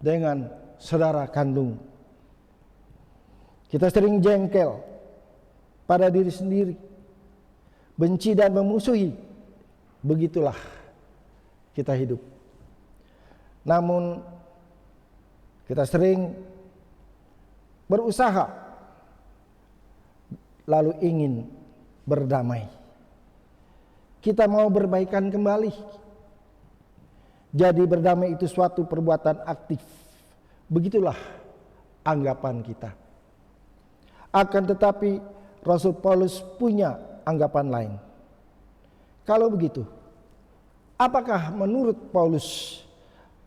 dengan saudara kandung. Kita sering jengkel pada diri sendiri, benci dan memusuhi. Begitulah kita hidup. Namun kita sering berusaha lalu ingin berdamai. Kita mau berbaikan kembali. Jadi berdamai itu suatu perbuatan aktif. Begitulah anggapan kita. Akan tetapi Rasul Paulus punya anggapan lain. Kalau begitu, apakah menurut Paulus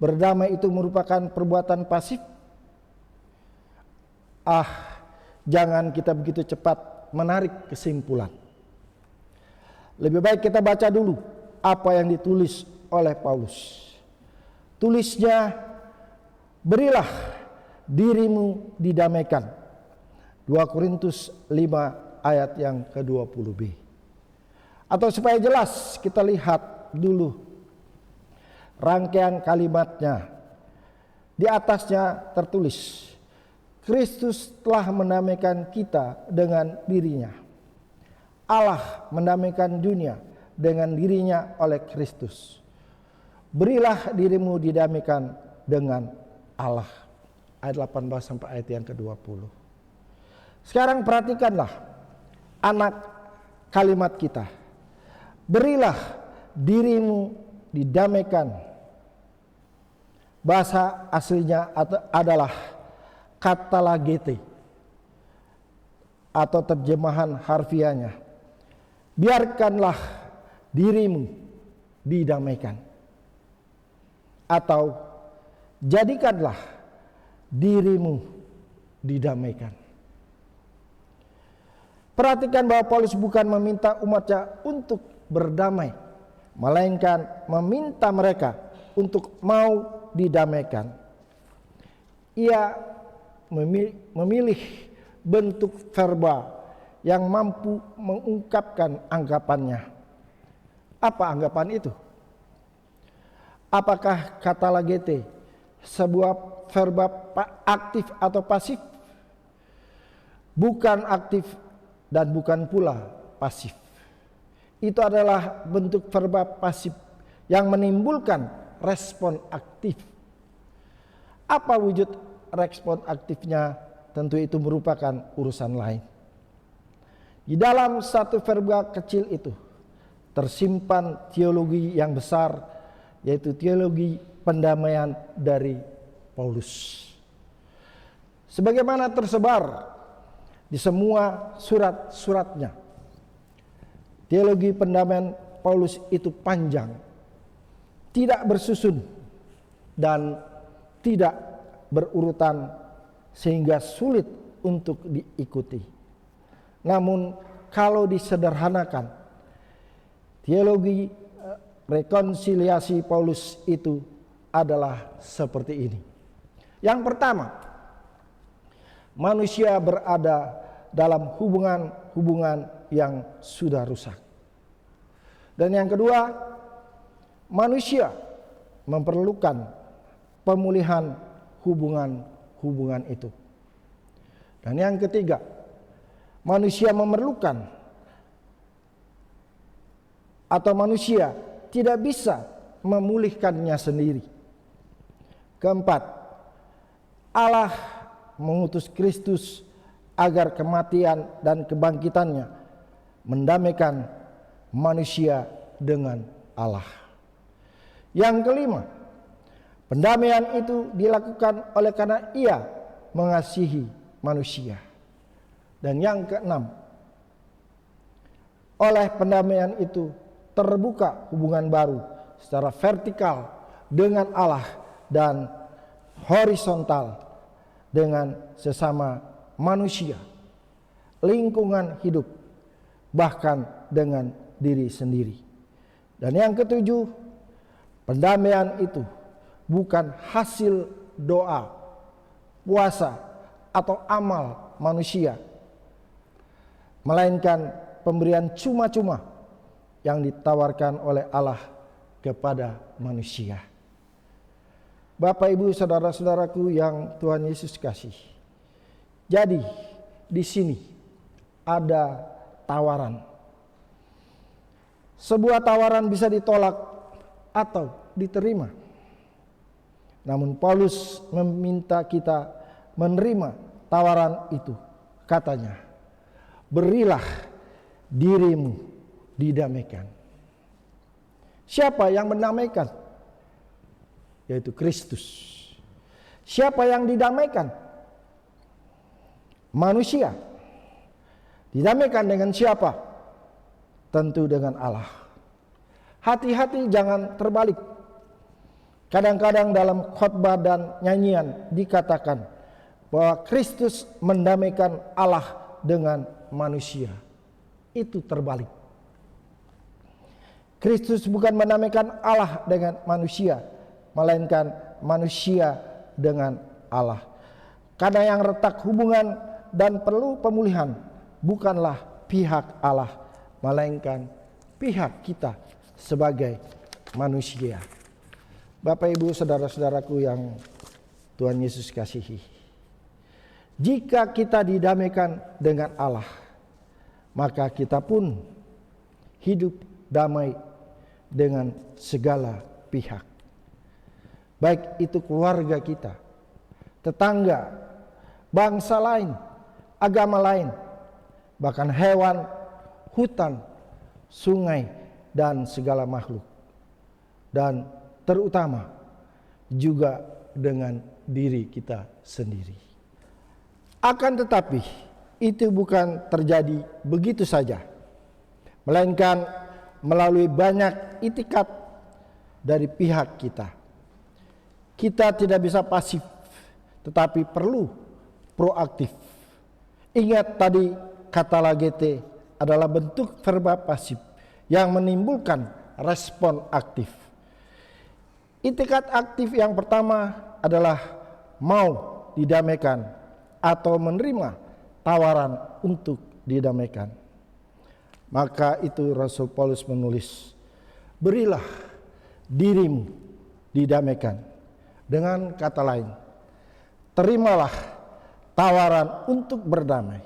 berdamai itu merupakan perbuatan pasif? Jangan kita begitu cepat menarik kesimpulan. Lebih baik kita baca dulu apa yang ditulis oleh Paulus. Tulisnya, berilah dirimu didamaikan. 2 Korintus 5 ayat yang ke-20b. Atau supaya jelas kita lihat dulu rangkaian kalimatnya. Di atasnya tertulis, Kristus telah mendamaikan kita dengan dirinya. Allah mendamaikan dunia dengan dirinya oleh Kristus. Berilah dirimu didamaikan dengan Allah. Ayat 18 sampai ayat yang ke-20. Sekarang perhatikanlah anak kalimat kita. Berilah dirimu didamaikan. Bahasa aslinya adalah kata lagete atau terjemahan harfiahnya. Biarkanlah dirimu didamaikan. Atau jadikanlah dirimu didamaikan. Perhatikan bahwa Paulus bukan meminta umatnya untuk berdamai, melainkan meminta mereka untuk mau didamaikan. Ia memilih bentuk verbal yang mampu mengungkapkan anggapannya. Apa anggapan itu? Apakah kata lagete sebuah verbal aktif atau pasif? Bukan aktif dan bukan pula pasif. Itu adalah bentuk verbal pasif yang menimbulkan respon aktif. Apa wujud respon aktifnya? Tentu itu merupakan urusan lain. Di dalam satu verbal kecil itu tersimpan teologi yang besar, yaitu teologi pendamaian dari Paulus. Sebagaimana tersebar di semua surat-suratnya, teologi pendamaian Paulus itu panjang, tidak bersusun, dan tidak berurutan sehingga sulit untuk diikuti. Namun kalau disederhanakan, teologi rekonsiliasi Paulus itu adalah seperti ini. Yang pertama, manusia berada dalam hubungan-hubungan yang sudah rusak. Dan yang kedua, manusia memerlukan pemulihan hubungan-hubungan itu. Dan yang ketiga, manusia memerlukan atau manusia tidak bisa memulihkannya sendiri. Keempat, Allah mengutus Kristus agar kematian dan kebangkitannya mendamaikan manusia dengan Allah. Yang kelima, pendamaian itu dilakukan oleh karena Ia mengasihi manusia. Dan yang keenam, oleh pendamaian itu terbuka hubungan baru secara vertikal dengan Allah dan horizontal dengan sesama manusia, lingkungan hidup, bahkan dengan diri sendiri. Dan yang ketujuh, pendamaian itu bukan hasil doa, puasa, atau amal manusia, melainkan pemberian cuma-cuma yang ditawarkan oleh Allah kepada manusia. Bapak, Ibu, saudara-saudaraku yang Tuhan Yesus kasih. Jadi di sini ada tawaran. Sebuah tawaran bisa ditolak atau diterima. Namun Paulus meminta kita menerima tawaran itu. Katanya, berilah dirimu didamaikan. Siapa yang mendamaikan? Yaitu Kristus. Siapa yang didamaikan? Manusia. Didamaikan dengan siapa? Tentu dengan Allah. Hati-hati jangan terbalik. Kadang-kadang dalam khotbah dan nyanyian dikatakan bahwa Kristus mendamaikan Allah dengan manusia. Itu terbalik. Kristus bukan mendamaikan Allah dengan manusia, melainkan manusia dengan Allah. Karena yang retak hubungan dan perlu pemulihan bukanlah pihak Allah, melainkan pihak kita sebagai manusia. Bapak, Ibu, saudara-saudaraku yang Tuhan Yesus kasihi. Jika kita didamaikan dengan Allah, maka kita pun hidup damai dengan segala pihak. Baik itu keluarga kita, tetangga, bangsa lain, agama lain, bahkan hewan, hutan, sungai, dan segala makhluk. Dan terutama juga dengan diri kita sendiri. Akan tetapi itu bukan terjadi begitu saja, melainkan melalui banyak itikat dari pihak kita. Kita tidak bisa pasif, tetapi perlu proaktif. Ingat tadi kata lagete adalah bentuk verba pasif yang menimbulkan respon aktif. Itikat aktif yang pertama adalah mau didamaikan atau menerima tawaran untuk didamaikan. Maka itu Rasul Paulus menulis, berilah dirimu didamaikan. Dengan kata lain, terimalah tawaran untuk berdamai.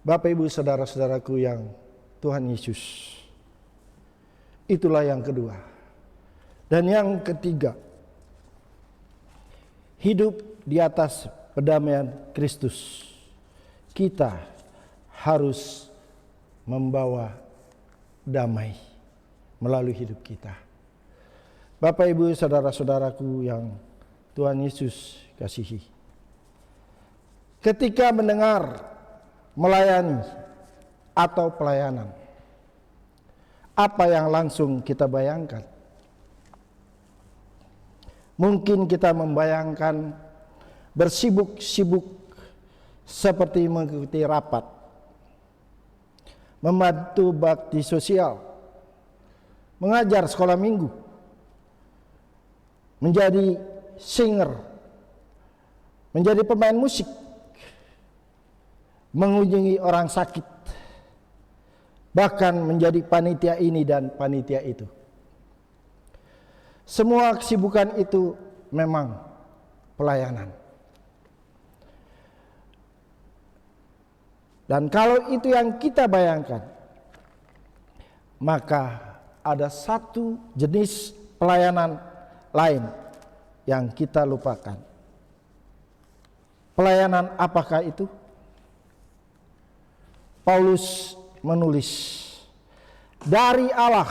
Bapak Ibu saudara-saudaraku yang Tuhan Yesus, itulah yang kedua. Dan yang ketiga, hidup di atas pendamaian Kristus. Kita harus membawa damai melalui hidup kita. Bapak Ibu saudara-saudaraku yang Tuhan Yesus kasihi, ketika mendengar melayani atau pelayanan, apa yang langsung kita bayangkan? Mungkin kita membayangkan bersibuk-sibuk seperti mengikuti rapat, membantu bakti sosial, mengajar sekolah minggu, menjadi singer, menjadi pemain musik, mengunjungi orang sakit, bahkan menjadi panitia ini dan panitia itu. Semua kesibukan itu memang pelayanan. Dan kalau itu yang kita bayangkan, maka ada satu jenis pelayanan lain yang kita lupakan. Pelayanan apakah itu? Paulus menulis, dari Allah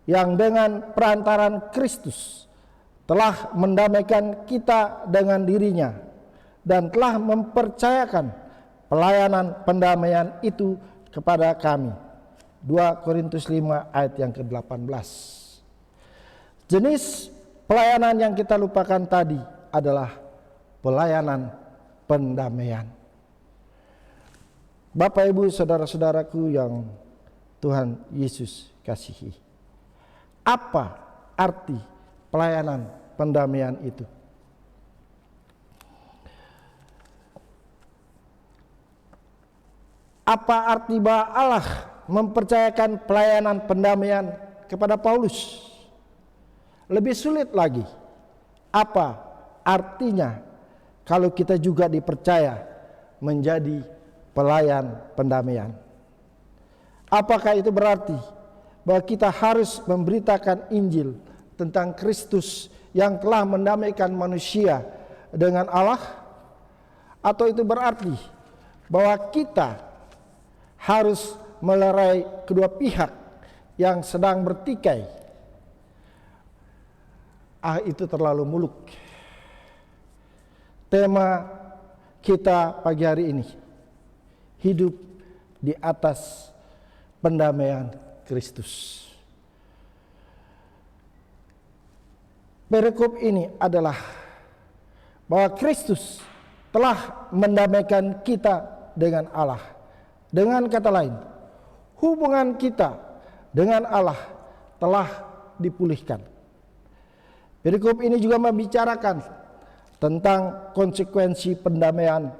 yang dengan perantaran Kristus telah mendamaikan kita dengan dirinya dan telah mempercayakan pelayanan pendamaian itu kepada kami. 2 Korintus 5 ayat yang ke-18. Jenis pelayanan yang kita lupakan tadi adalah pelayanan pendamaian. Bapak Ibu saudara-saudaraku yang Tuhan Yesus kasihi, apa arti pelayanan pendamaian itu? Apa arti bahwa Allah mempercayakan pelayanan pendamaian kepada Paulus? Lebih sulit lagi, apa artinya kalau kita juga dipercaya menjadi pelayan pendamaian? Apakah itu berarti bahwa kita harus memberitakan Injil tentang Kristus yang telah mendamaikan manusia dengan Allah? Atau itu berarti bahwa kita harus melerai kedua pihak yang sedang bertikai? Itu terlalu muluk. Tema kita pagi hari ini, hidup di atas pendamaian Kristus. Perikop ini adalah bahwa Kristus telah mendamaikan kita dengan Allah. Dengan kata lain, hubungan kita dengan Allah telah dipulihkan. Perikop ini juga membicarakan tentang konsekuensi pendamaian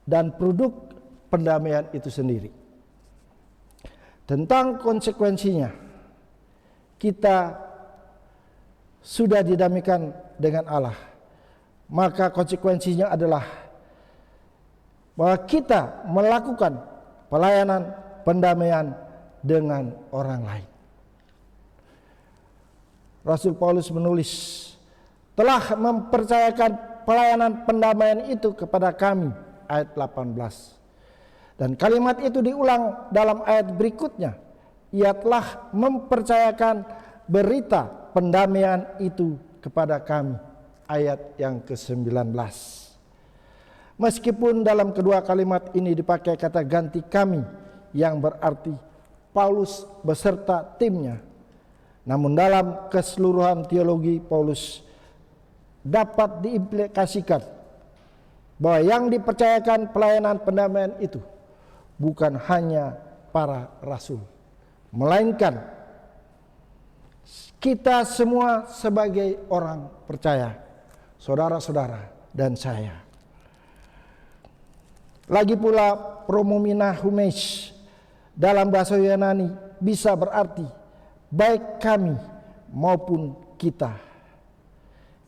dan produk pendamaian itu sendiri. Tentang konsekuensinya, kita sudah didamaikan dengan Allah, maka konsekuensinya adalah bahwa kita melakukan pelayanan pendamaian dengan orang lain. Rasul Paulus menulis, telah mempercayakan pelayanan pendamaian itu kepada kami, ayat 18. Dan kalimat itu diulang dalam ayat berikutnya. Ia telah mempercayakan berita pendamaian itu kepada kami, ayat yang ke-19. Meskipun dalam kedua kalimat ini dipakai kata ganti kami, yang berarti Paulus beserta timnya, Namun dalam keseluruhan teologi Paulus dapat diimplikasikan bahwa yang dipercayakan pelayanan pendamaian itu bukan hanya para rasul, melainkan kita semua sebagai orang percaya, saudara-saudara dan saya. Lagi pula promomina humeis dalam bahasa Yunani bisa berarti baik kami maupun kita.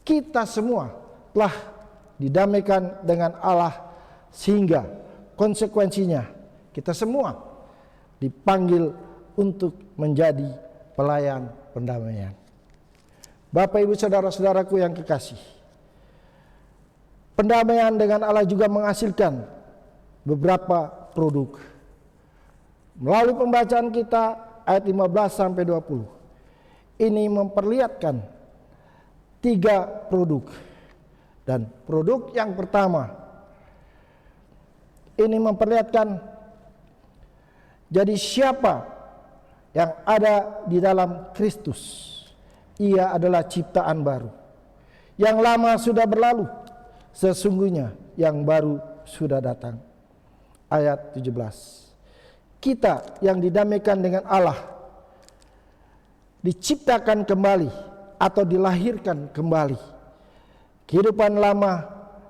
Kita semua telah didamaikan dengan Allah, sehingga konsekuensinya kita semua dipanggil untuk menjadi pelayan pendamaian. Bapak, Ibu, saudara-saudaraku yang kekasih, pendamaian dengan Allah juga menghasilkan beberapa produk. Melalui pembacaan kita ayat 15 sampai 20, ini memperlihatkan 3 produk. Dan produk yang pertama ini memperlihatkan jadi siapa yang ada di dalam Kristus, ia adalah ciptaan baru. Yang lama sudah berlalu, sesungguhnya yang baru sudah datang. Ayat 17. Kita yang didamaikan dengan Allah diciptakan kembali atau dilahirkan kembali. Kehidupan lama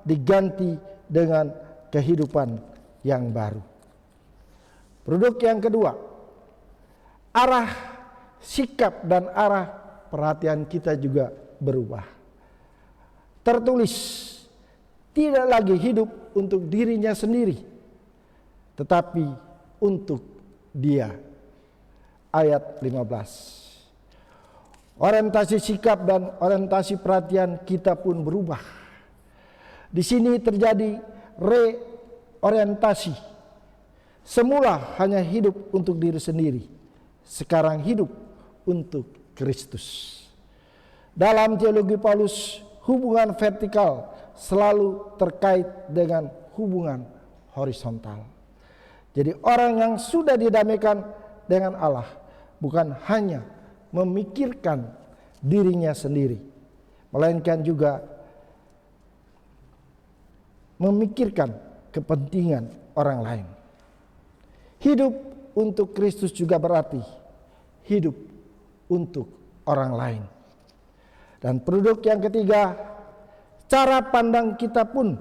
diganti dengan kehidupan yang baru. Produk yang kedua, arah sikap dan arah perhatian kita juga berubah. Tertulis, tidak lagi hidup untuk dirinya sendiri, tetapi untuk Dia. Ayat 15. Orientasi sikap dan orientasi perhatian kita pun berubah. Di sini terjadi reorientasi. Semula hanya hidup untuk diri sendiri, sekarang hidup untuk Kristus. Dalam teologi Paulus, hubungan vertikal selalu terkait dengan hubungan horizontal. Jadi orang yang sudah didamaikan dengan Allah bukan hanya memikirkan dirinya sendiri, melainkan juga memikirkan kepentingan orang lain. Hidup untuk Kristus juga berarti hidup untuk orang lain. Dan produk yang ketiga, cara pandang kita pun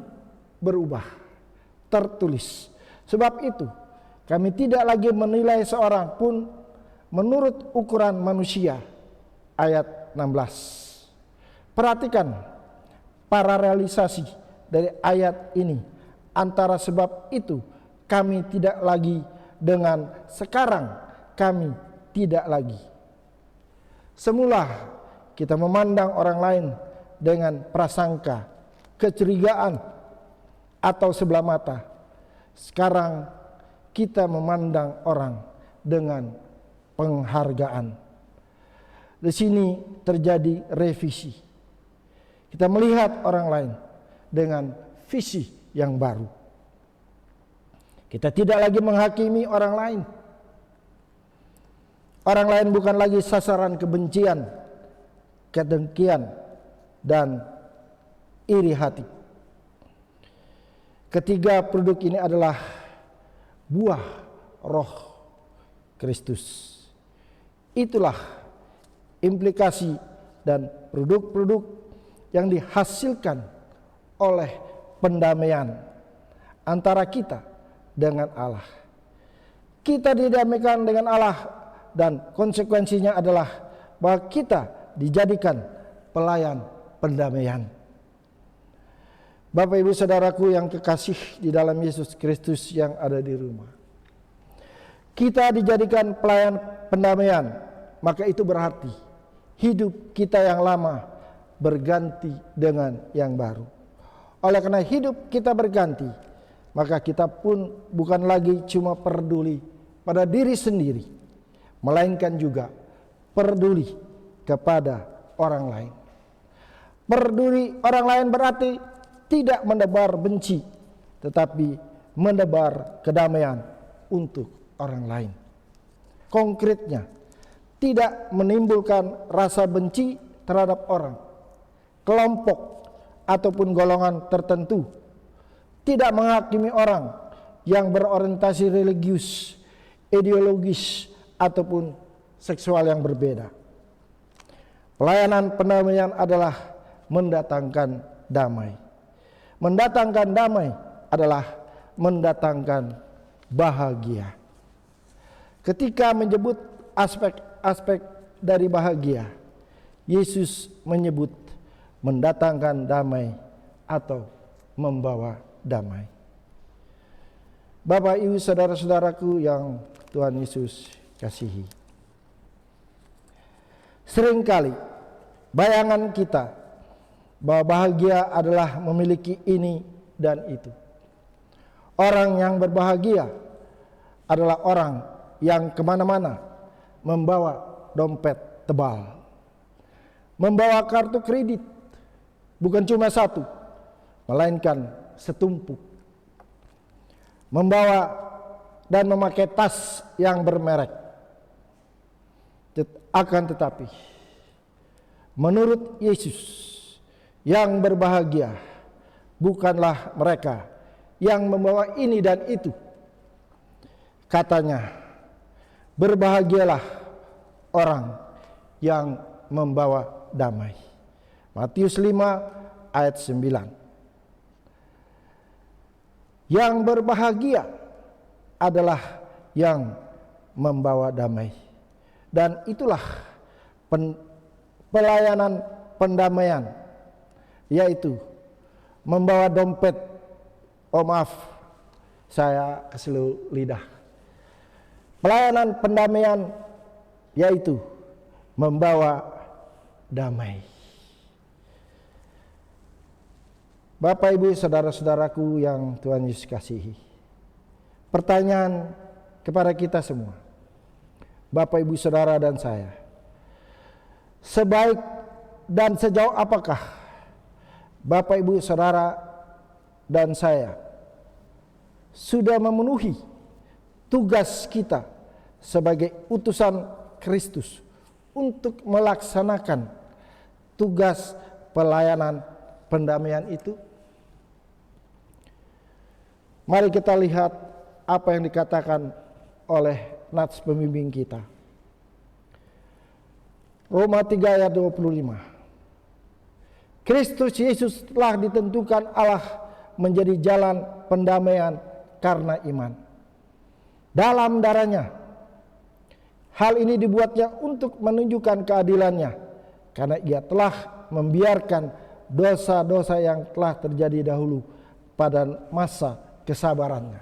berubah. Tertulis, sebab itu kami tidak lagi menilai seorang pun menurut ukuran manusia. Ayat 16. Perhatikan paralelisasi dari ayat ini antara sebab itu kami tidak lagi dengan sekarang kami tidak lagi. Semula kita memandang orang lain dengan prasangka, kecurigaan atau sebelah mata. Sekarang kita memandang orang dengan penghargaan. Di sini terjadi revisi. Kita melihat orang lain dengan visi yang baru. Kita tidak lagi menghakimi orang lain. Orang lain bukan lagi sasaran kebencian, kedengkian, dan iri hati. Ketiga produk ini adalah buah Roh Kristus. Itulah implikasi dan produk-produk yang dihasilkan oleh pendamaian antara kita dengan Allah. Kita didamaikan dengan Allah dan konsekuensinya adalah bahwa kita dijadikan pelayan pendamaian. Bapak, Ibu, saudaraku yang kekasih di dalam Yesus Kristus yang ada di rumah, kita dijadikan pelayan pendamaian, maka itu berarti hidup kita yang lama berganti dengan yang baru. Oleh karena hidup kita berganti, maka kita pun bukan lagi cuma peduli pada diri sendiri, melainkan juga peduli kepada orang lain. Peduli orang lain berarti tidak menebar benci, tetapi menebar kedamaian untuk orang lain. Konkretnya, tidak menimbulkan rasa benci terhadap orang, kelompok, ataupun golongan tertentu, tidak menghakimi orang yang berorientasi religius, ideologis, ataupun seksual yang berbeda. Pelayanan pendamaian adalah mendatangkan damai. Mendatangkan damai adalah mendatangkan bahagia. Ketika menyebut aspek-aspek dari bahagia, Yesus menyebut mendatangkan damai atau membawa damai. Bapak, Ibu, saudara-saudaraku yang Tuhan Yesus kasihi. Seringkali bayangan kita bahwa bahagia adalah memiliki ini dan itu. Orang yang berbahagia adalah orang yang kemana-mana membawa dompet tebal, membawa kartu kredit, bukan cuma satu, melainkan setumpuk, membawa dan memakai tas yang bermerek. Akan tetapi, menurut Yesus, yang berbahagia bukanlah mereka yang membawa ini dan itu. Katanya, berbahagialah orang yang membawa damai. Matius 5 ayat 9. Yang berbahagia adalah yang membawa damai. Dan itulah pelayanan pendamaian, yaitu membawa dompet. Oh maaf, saya keselu lidah. Pelayanan pendamaian yaitu membawa damai. Bapak, Ibu, saudara-saudaraku yang Tuhan Yesus kasihi. Pertanyaan kepada kita semua, Bapak, Ibu, saudara dan saya, sebaik dan sejauh apakah Bapak, Ibu, saudara dan saya sudah memenuhi tugas kita sebagai utusan Kristus untuk melaksanakan tugas pelayanan pendamaian itu? Mari kita lihat apa yang dikatakan oleh nats pembimbing kita. Roma 3 ayat 25. Kristus Yesus telah ditentukan Allah menjadi jalan pendamaian karena iman dalam darahnya. Hal ini dibuatnya untuk menunjukkan keadilannya, karena ia telah membiarkan dosa-dosa yang telah terjadi dahulu pada masa kesabarannya.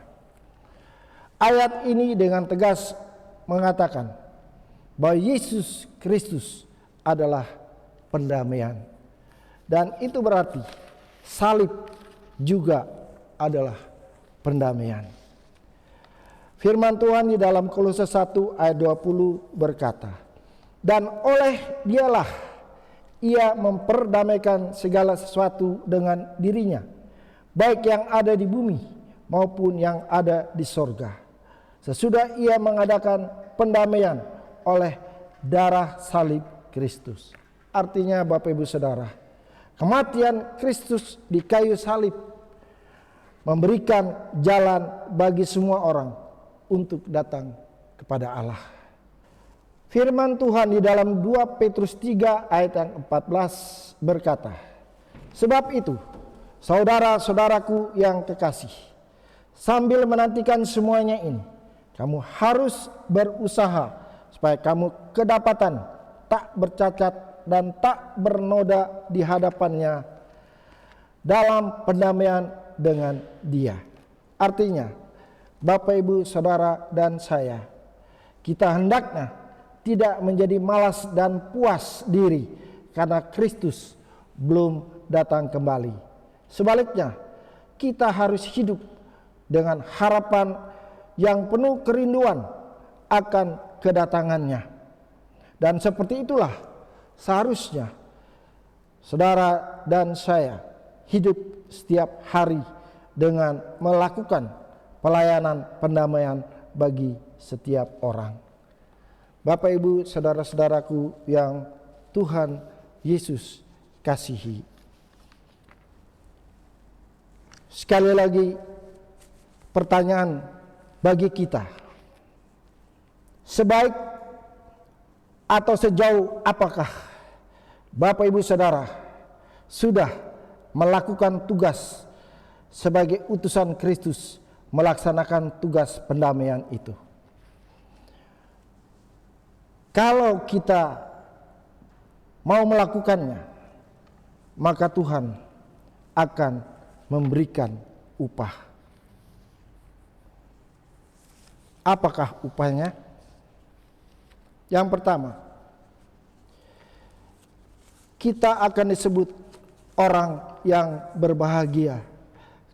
Ayat ini dengan tegas mengatakan bahwa Yesus Kristus adalah pendamaian. Dan itu berarti salib juga adalah pendamaian. Firman Tuhan di dalam Kolose 1 ayat 20 berkata, dan oleh dialah ia memperdamaikan segala sesuatu dengan dirinya, baik yang ada di bumi maupun yang ada di sorga. Sesudah ia mengadakan pendamaian oleh darah salib Kristus. Artinya Bapak, Ibu, saudara, kematian Kristus di kayu salib memberikan jalan bagi semua orang untuk datang kepada Allah. Firman Tuhan di dalam 2 Petrus 3 ayat yang 14 berkata, sebab itu, saudara-saudaraku yang kekasih, sambil menantikan semuanya ini, kamu harus berusaha supaya kamu kedapatan tak bercacat dan tak bernoda di hadapannya dalam pendamaian dengan Dia. Artinya, Bapak, Ibu, saudara dan saya, kita hendaknya tidak menjadi malas dan puas diri karena Kristus belum datang kembali. Sebaliknya, kita harus hidup dengan harapan yang penuh kerinduan akan kedatangannya. Dan seperti itulah seharusnya saudara dan saya hidup setiap hari dengan melakukan pelayanan pendamaian bagi setiap orang. Bapak, Ibu, saudara-saudaraku yang Tuhan Yesus kasihi. Sekali lagi pertanyaan bagi kita. Sebaik atau sejauh apakah Bapak, Ibu, Saudara sudah melakukan tugas sebagai utusan Kristus melaksanakan tugas pendamaian itu? Kalau kita mau melakukannya, maka Tuhan akan memberikan upah. Apakah upahnya? Yang pertama, kita akan disebut orang yang berbahagia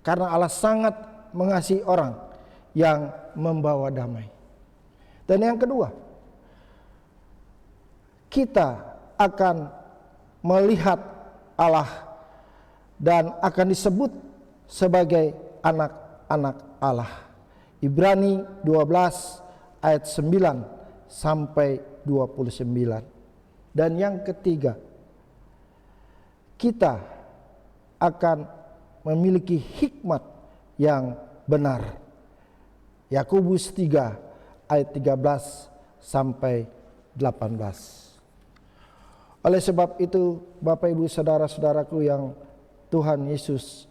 karena Allah sangat mengasihi orang yang membawa damai. Dan yang kedua, kita akan melihat Allah dan akan disebut sebagai anak-anak Allah. Ibrani 12 ayat 9 sampai 29. Dan yang ketiga, kita akan memiliki hikmat yang benar. Yakobus 3 ayat 13 sampai 18. Oleh sebab itu, Bapak, Ibu, saudara-saudaraku yang Tuhan Yesus,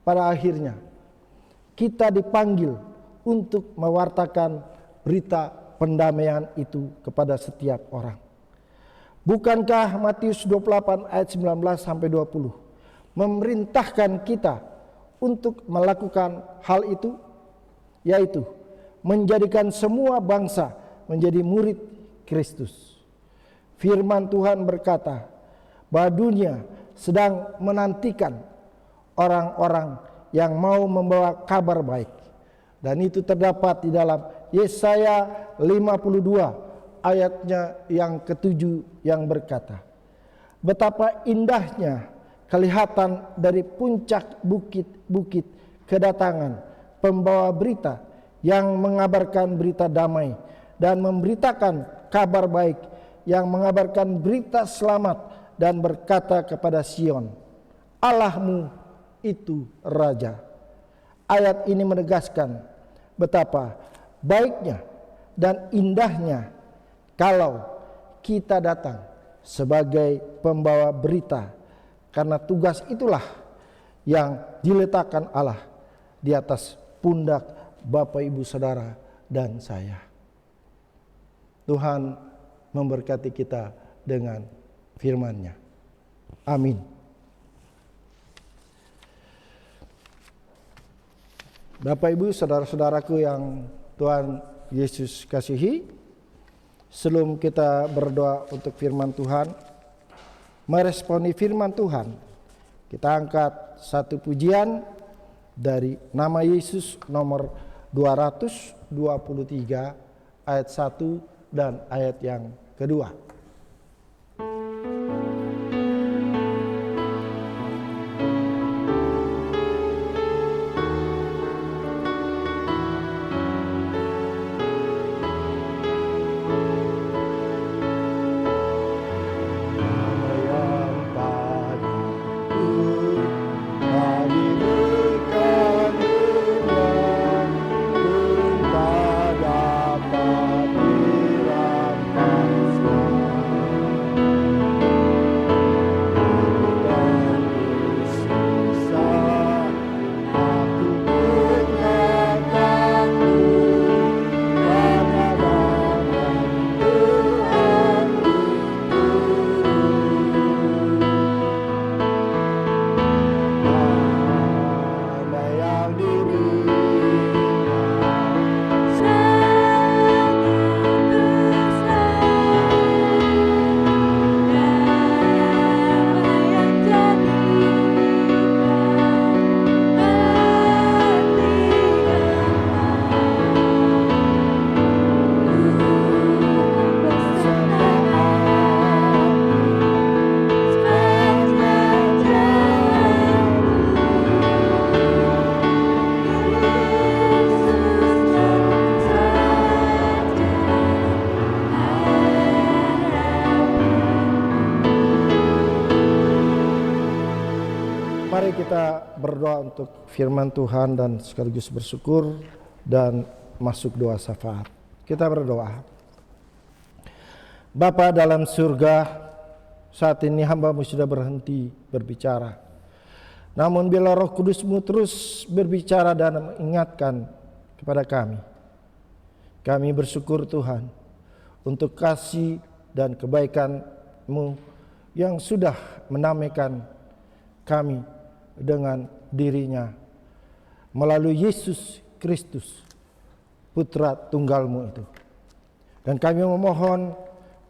pada akhirnya kita dipanggil untuk mewartakan berita pendamaian itu kepada setiap orang. Bukankah Matius 28 ayat 19 sampai 20 memerintahkan kita untuk melakukan hal itu, yaitu menjadikan semua bangsa menjadi murid Kristus. Firman Tuhan berkata bahwa dunia sedang menantikan orang-orang yang mau membawa kabar baik. Dan itu terdapat di dalam Yesaya 52 ayatnya yang ke-7 yang berkata, betapa indahnya kelihatan dari puncak bukit-bukit kedatangan pembawa berita yang mengabarkan berita damai dan memberitakan kabar baik, yang mengabarkan berita selamat dan berkata kepada Sion, Allahmu itu Raja. Ayat ini menegaskan betapa baiknya dan indahnya kalau kita datang sebagai pembawa berita, karena tugas itulah yang diletakkan Allah di atas pundak Bapak, Ibu, Saudara dan saya. Tuhan memberkati kita dengan firman-Nya. Amin. Bapak, Ibu, saudara-saudaraku yang Tuhan Yesus kasihi, sebelum kita berdoa untuk firman Tuhan, meresponi firman Tuhan, kita angkat satu pujian dari nama Yesus nomor 223 ayat 1 dan ayat yang kedua. Dapat dirampas. Mari kita berdoa untuk firman Tuhan dan sekaligus bersyukur dan masuk doa syafaat. Kita berdoa. Bapa dalam surga, saat ini hamba-Mu sudah berhenti berbicara. Namun bila Roh Kudus-Mu terus berbicara dan mengingatkan kepada kami. Kami bersyukur Tuhan untuk kasih dan kebaikan-Mu yang sudah menamaikan kami dengan dirinya melalui Yesus Kristus, Putra Tunggal-Mu itu. Dan kami memohon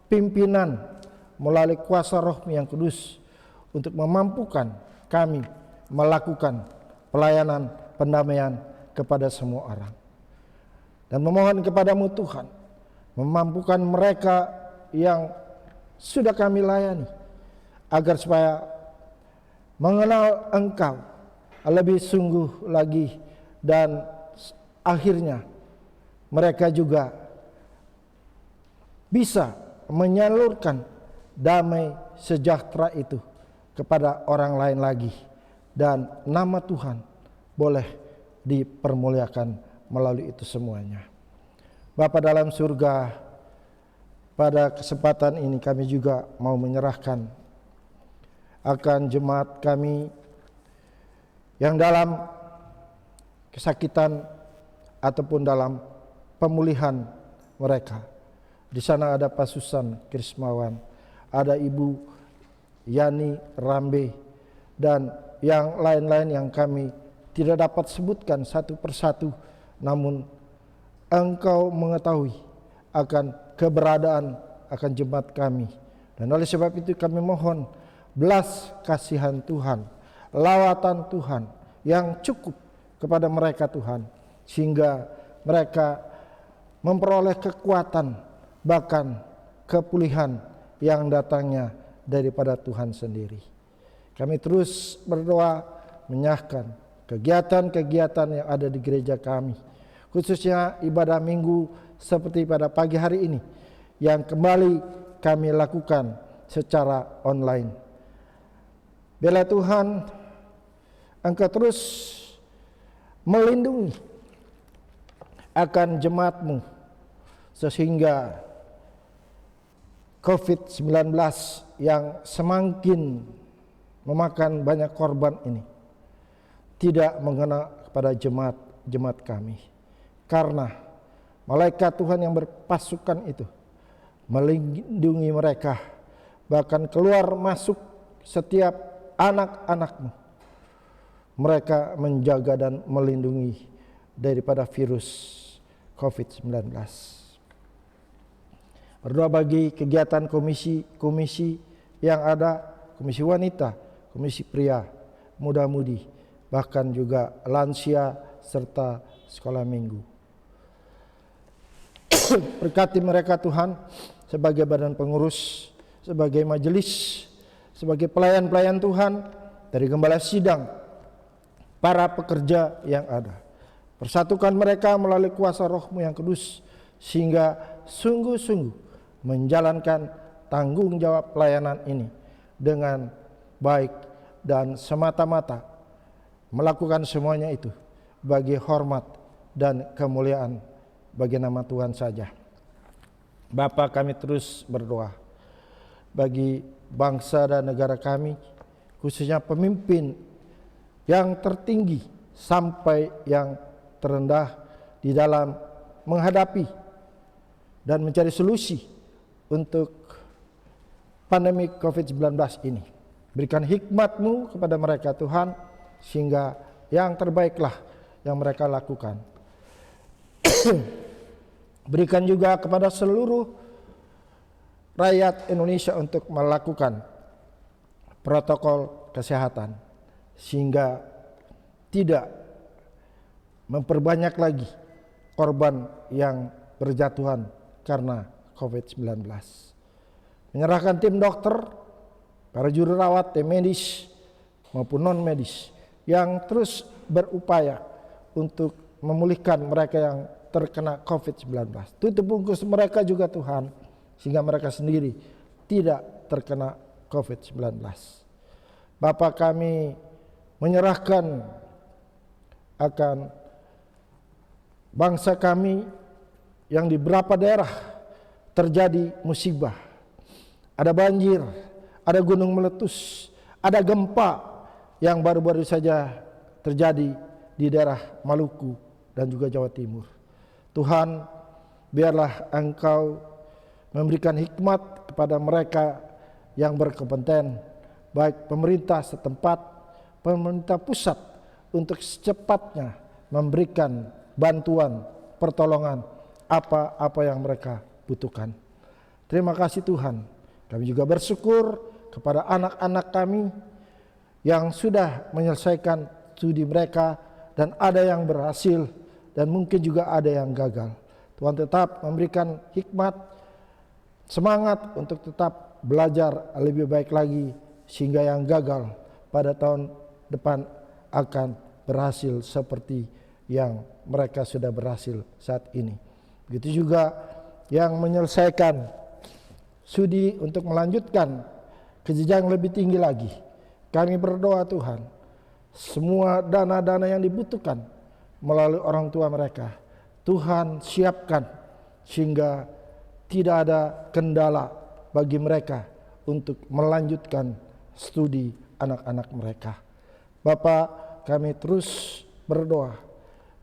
pimpinan melalui kuasa Roh-Mu yang kudus untuk memampukan kami melakukan pelayanan pendamaian kepada semua orang. Dan memohon kepada-Mu Tuhan, memampukan mereka yang sudah kami layani, agar supaya mengenal Engkau lebih sungguh lagi, dan akhirnya mereka juga bisa menyalurkan damai sejahtera itu kepada orang lain lagi, dan nama Tuhan boleh dipermuliakan melalui itu semuanya. Bapa dalam surga, pada kesempatan ini kami juga mau menyerahkan akan jemaat kami yang dalam kesakitan ataupun dalam pemulihan mereka. Di sana ada Pak Susan Krismawan, ada Ibu Yani Rambe, dan yang lain-lain yang kami tidak dapat sebutkan satu persatu, namun Engkau mengetahui akan keberadaan akan jemaat kami. Dan oleh sebab itu kami mohon belas kasihan Tuhan, lawatan Tuhan yang cukup kepada mereka Tuhan, sehingga mereka memperoleh kekuatan, bahkan kepulihan yang datangnya daripada Tuhan sendiri. Kami terus berdoa menyahkan kegiatan-kegiatan yang ada di gereja kami, khususnya ibadah minggu seperti pada pagi hari ini yang kembali kami lakukan secara online. Bila Tuhan, Engkau terus melindungi akan jemaat-Mu sehingga COVID-19 yang semakin memakan banyak korban ini tidak mengena kepada jemaat kami, karena malaikat Tuhan yang berpasukan itu melindungi mereka, bahkan keluar masuk setiap anak-anak-Mu. Mereka menjaga dan melindungi daripada virus COVID-19. Berdoa bagi kegiatan komisi yang ada, komisi wanita, komisi pria, muda-mudi, bahkan juga lansia serta sekolah minggu. Berkati mereka Tuhan sebagai badan pengurus, sebagai majelis, sebagai pelayan-pelayan Tuhan, dari gembala sidang, para pekerja yang ada. Persatukan mereka melalui kuasa Roh-Mu yang kudus, sehingga sungguh-sungguh menjalankan tanggung jawab pelayanan ini dengan baik dan semata-mata melakukan semuanya itu bagi hormat dan kemuliaan bagi nama Tuhan saja. Bapa, kami terus berdoa bagi bangsa dan negara kami, khususnya pemimpin yang tertinggi sampai yang terendah di dalam menghadapi dan mencari solusi untuk pandemi COVID-19 ini. Berikan hikmat-Mu kepada mereka Tuhan, sehingga yang terbaiklah yang mereka lakukan. Berikan juga kepada seluruh rakyat Indonesia untuk melakukan protokol kesehatan, sehingga tidak memperbanyak lagi korban yang berjatuhan karena COVID-19. Menyerahkan tim dokter, para juru rawat, tim medis maupun non medis yang terus berupaya untuk memulihkan mereka yang terkena COVID-19. Tutup bungkus mereka juga Tuhan, sehingga mereka sendiri tidak terkena COVID-19. Bapa, kami menyerahkan akan bangsa kami yang di beberapa daerah terjadi musibah. Ada banjir, ada gunung meletus, ada gempa yang baru-baru saja terjadi di daerah Maluku dan juga Jawa Timur. Tuhan, biarlah Engkau memberikan hikmat kepada mereka yang berkompeten, baik pemerintah setempat, pemerintah pusat, untuk secepatnya memberikan bantuan, pertolongan, apa-apa yang mereka butuhkan. Terima kasih Tuhan. Kami juga bersyukur kepada anak-anak kami yang sudah menyelesaikan studi mereka, dan ada yang berhasil dan mungkin juga ada yang gagal. Tuhan tetap memberikan hikmat, semangat untuk tetap belajar lebih baik lagi, sehingga yang gagal pada tahun depan akan berhasil seperti yang mereka sudah berhasil saat ini. Begitu juga yang menyelesaikan studi untuk melanjutkan ke jenjang lebih tinggi lagi. Kami berdoa Tuhan, semua dana-dana yang dibutuhkan melalui orang tua mereka, Tuhan siapkan sehingga tidak ada kendala bagi mereka untuk melanjutkan studi anak-anak mereka. Bapak, kami terus berdoa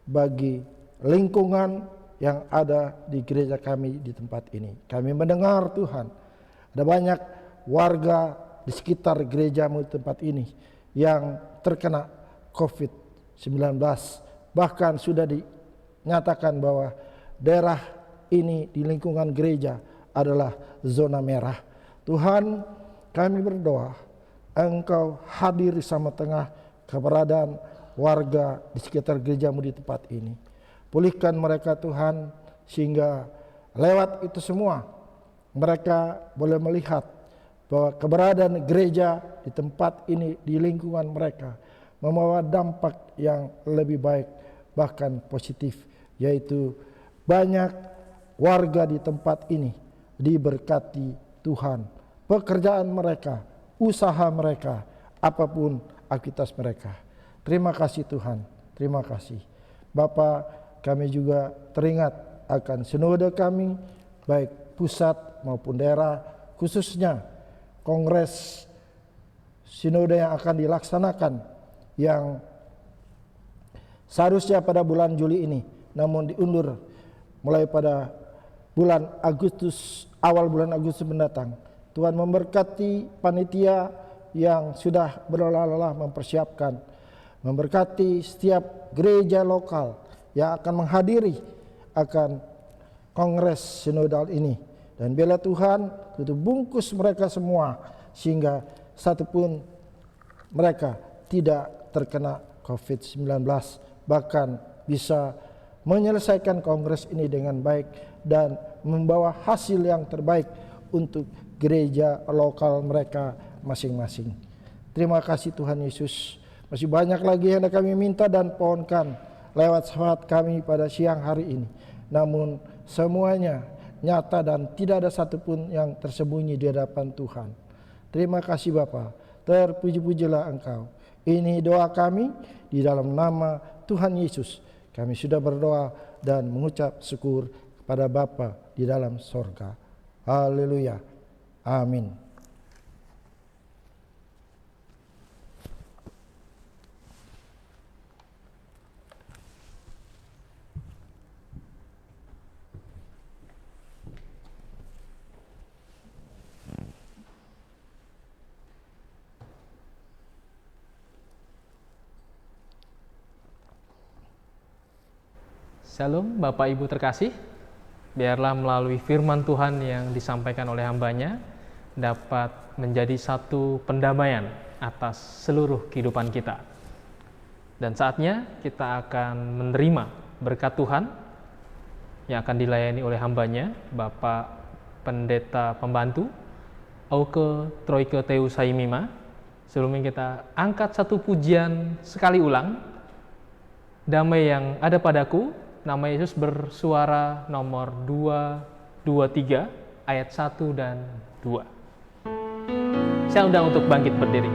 bagi lingkungan yang ada di gereja kami di tempat ini. Kami mendengar Tuhan, ada banyak warga di sekitar gerejamu di tempat ini yang terkena COVID-19. Bahkan sudah dinyatakan bahwa daerah ini di lingkungan gereja adalah zona merah. Tuhan, kami berdoa Engkau hadir di sama-tengah keberadaan warga di sekitar gerejamu di tempat ini. Pulihkan mereka Tuhan, sehingga lewat itu semua mereka boleh melihat bahwa keberadaan gereja di tempat ini, di lingkungan mereka, membawa dampak yang lebih baik, bahkan positif, yaitu banyak warga di tempat ini diberkati Tuhan. Pekerjaan mereka, usaha mereka, apapun aktivitas mereka. Terima kasih Tuhan, terima kasih. Bapa, kami juga teringat akan sinode kami, baik pusat maupun daerah, khususnya kongres sinode yang akan dilaksanakan, yang seharusnya pada bulan Juli ini, namun diundur mulai pada bulan Agustus, awal bulan Agustus mendatang. Tuhan memberkati panitia yang sudah berlelah-lelah mempersiapkan, memberkati setiap gereja lokal yang akan menghadiri akan kongres sinodal ini. Dan biarlah Tuhan tutup bungkus mereka semua, sehingga satupun mereka tidak terkena COVID-19, bahkan bisa menyelesaikan kongres ini dengan baik dan membawa hasil yang terbaik untuk gereja lokal mereka masing-masing. Terima kasih Tuhan Yesus. Masih banyak lagi yang kami minta dan pohonkan lewat syafaat kami pada siang hari ini. Namun semuanya nyata dan tidak ada satupun yang tersembunyi di hadapan Tuhan. Terima kasih Bapa, terpuji-pujilah Engkau. Ini doa kami di dalam nama Tuhan Yesus. Kami sudah berdoa dan mengucap syukur kepada Bapa di dalam sorga. Haleluya. Amin. Shalom Bapak Ibu terkasih, biarlah melalui firman Tuhan yang disampaikan oleh hambanya dapat menjadi satu pendamaian atas seluruh kehidupan kita. Dan saatnya kita akan menerima berkat Tuhan yang akan dilayani oleh hambanya, Bapak Pendeta Pembantu Auke Troike Teu Saimima. Sebelumnya kita angkat satu pujian sekali ulang, Damai yang ada padaku. Nama Yesus bersuara nomor 223 ayat 1 dan 2. Saya undang untuk bangkit berdiri.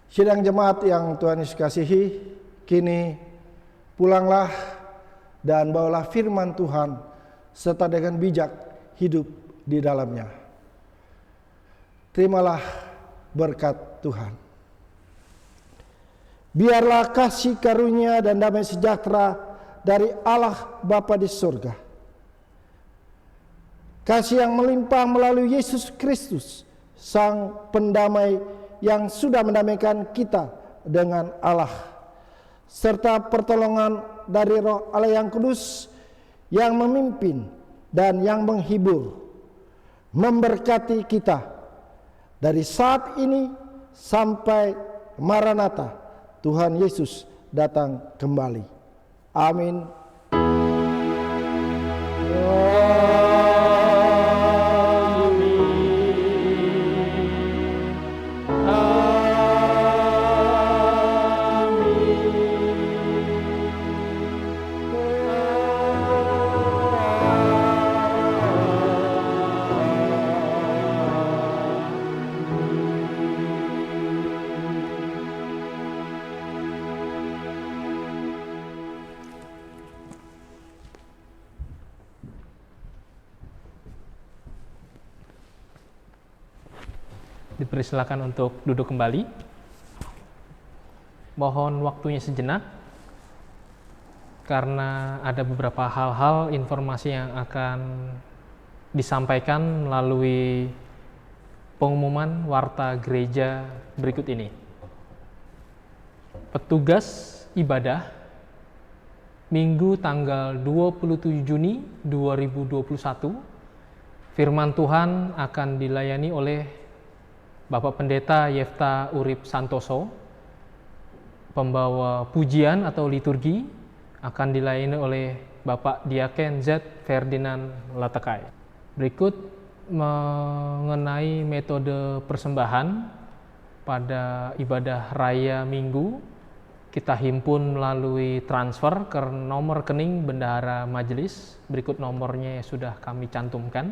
Sidang jemaat yang Tuhan Yesus kasihi, kini pulanglah dan bawalah firman Tuhan serta dengan bijak hidup di dalamnya. Terimalah berkat Tuhan. Biarlah kasih karunia dan damai sejahtera dari Allah Bapa di surga, kasih yang melimpah melalui Yesus Kristus, Sang Pendamai yang sudah mendamaikan kita dengan Allah, serta pertolongan dari Roh Allah yang kudus yang memimpin dan yang menghibur, memberkati kita dari saat ini sampai Maranatha, Tuhan Yesus datang kembali. Amin. Dipersilakan untuk duduk kembali. Mohon waktunya sejenak karena ada beberapa hal-hal informasi yang akan disampaikan melalui pengumuman warta gereja berikut ini. Petugas ibadah Minggu tanggal 27 Juni 2021, firman Tuhan akan dilayani oleh Bapak Pendeta Yefta Urip Santoso. Pembawa pujian atau liturgi akan dilayani oleh Bapak Diaken Z. Ferdinand Latekai. Berikut mengenai metode persembahan pada ibadah raya Minggu, kita himpun melalui transfer ke nomor rekening bendahara majelis. Berikut nomornya sudah kami cantumkan.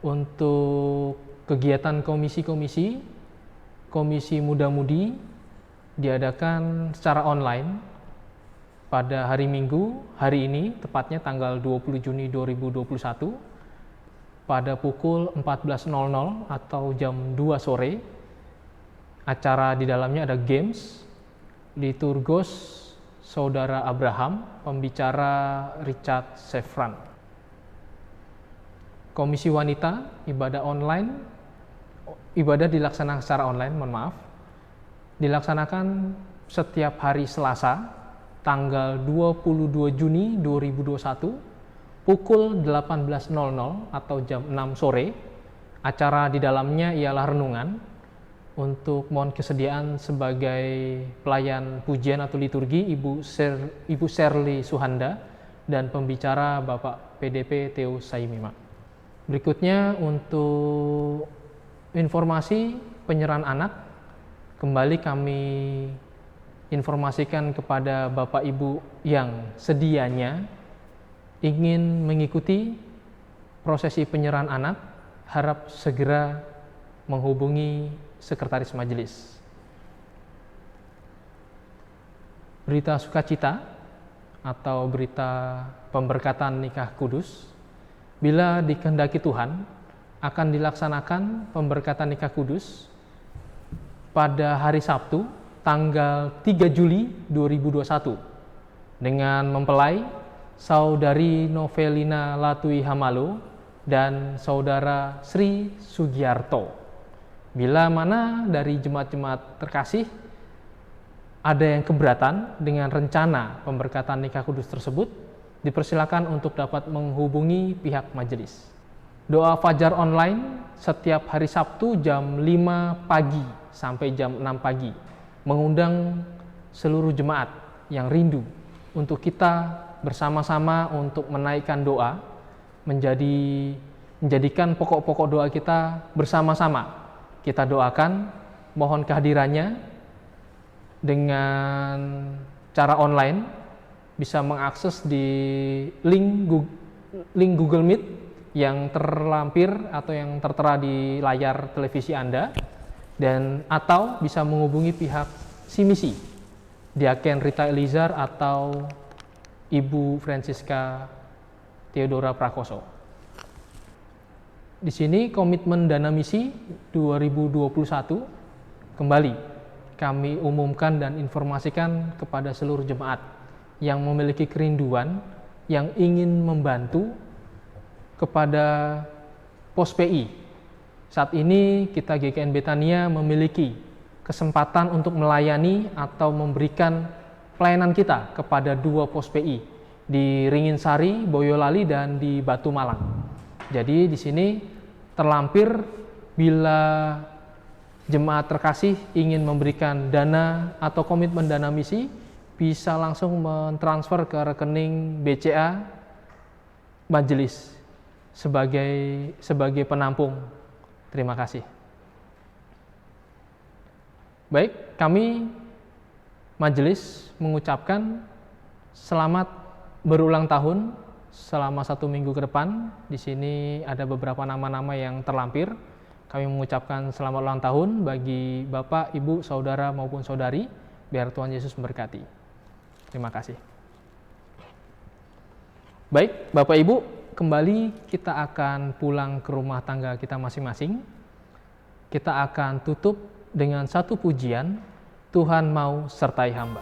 Untuk kegiatan komisi-komisi, komisi muda-mudi diadakan secara online pada hari Minggu, hari ini, tepatnya tanggal 20 Juni 2021, pada pukul 14.00 atau jam 2 sore. Acara di dalamnya ada games, liturgos Saudara Abraham, pembicara Richard Sefran. Komisi wanita, ibadah dilaksanakan secara online, dilaksanakan setiap hari Selasa, tanggal 22 Juni 2021, pukul 18.00 atau jam 6 sore. Acara di dalamnya ialah renungan. Untuk mohon kesediaan sebagai pelayan pujian atau liturgi Ibu Sherly Suhanda dan pembicara Bapak PDP Theo Saimima. Berikutnya untuk informasi penyerahan anak, kembali kami informasikan kepada Bapak Ibu yang sedianya ingin mengikuti prosesi penyerahan anak, harap segera menghubungi Sekretaris Majelis. Berita sukacita atau berita pemberkatan nikah kudus, bila dikehendaki Tuhan, akan dilaksanakan pemberkatan nikah kudus pada hari Sabtu, tanggal 3 Juli 2021, dengan mempelai Saudari Novelina Latui Hamalo dan Saudara Sri Sugiarto. Bila mana dari jemaat-jemaat terkasih ada yang keberatan dengan rencana pemberkatan nikah kudus tersebut, dipersilakan untuk dapat menghubungi pihak majelis. Doa fajar online setiap hari Sabtu jam 5 pagi sampai jam 6 pagi, mengundang seluruh jemaat yang rindu untuk kita bersama-sama untuk menaikkan doa, menjadikan pokok-pokok doa kita bersama-sama. Kita doakan, mohon kehadirannya dengan cara online, bisa mengakses di link Google Meet yang terlampir atau yang tertera di layar televisi Anda. dan atau bisa menghubungi pihak simisi, Diaken Rita Elizar atau Ibu Francisca Theodora Prakoso. Di sini komitmen dana misi 2021 kembali kami umumkan dan informasikan kepada seluruh jemaat yang memiliki kerinduan, yang ingin membantu kepada Pos PI. Saat ini kita GKN Betania memiliki kesempatan untuk melayani atau memberikan pelayanan kita kepada 2 Pos PI di Ringinsari, Boyolali, dan di Batu Malang. Jadi di sini terlampir bila jemaat terkasih ingin memberikan dana atau komitmen dana misi, bisa langsung mentransfer ke rekening BCA Majelis sebagai penampung. Terima kasih. Baik, kami Majelis mengucapkan selamat berulang tahun selama 1 minggu ke depan. Di sini ada beberapa nama-nama yang terlampir. Kami mengucapkan selamat ulang tahun bagi Bapak, Ibu, Saudara maupun Saudari. Biar Tuhan Yesus memberkati. Terima kasih. Baik, Bapak Ibu, kembali kita akan pulang ke rumah tangga kita masing-masing. Kita akan tutup dengan satu pujian, Tuhan mau sertai hamba.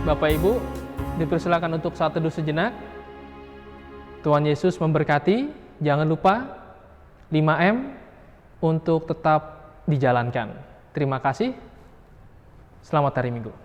Bapak Ibu, dipersilakan untuk saat teduh sejenak. Tuhan Yesus memberkati. Jangan lupa 5M untuk tetap dijalankan. Terima kasih. Selamat hari Minggu.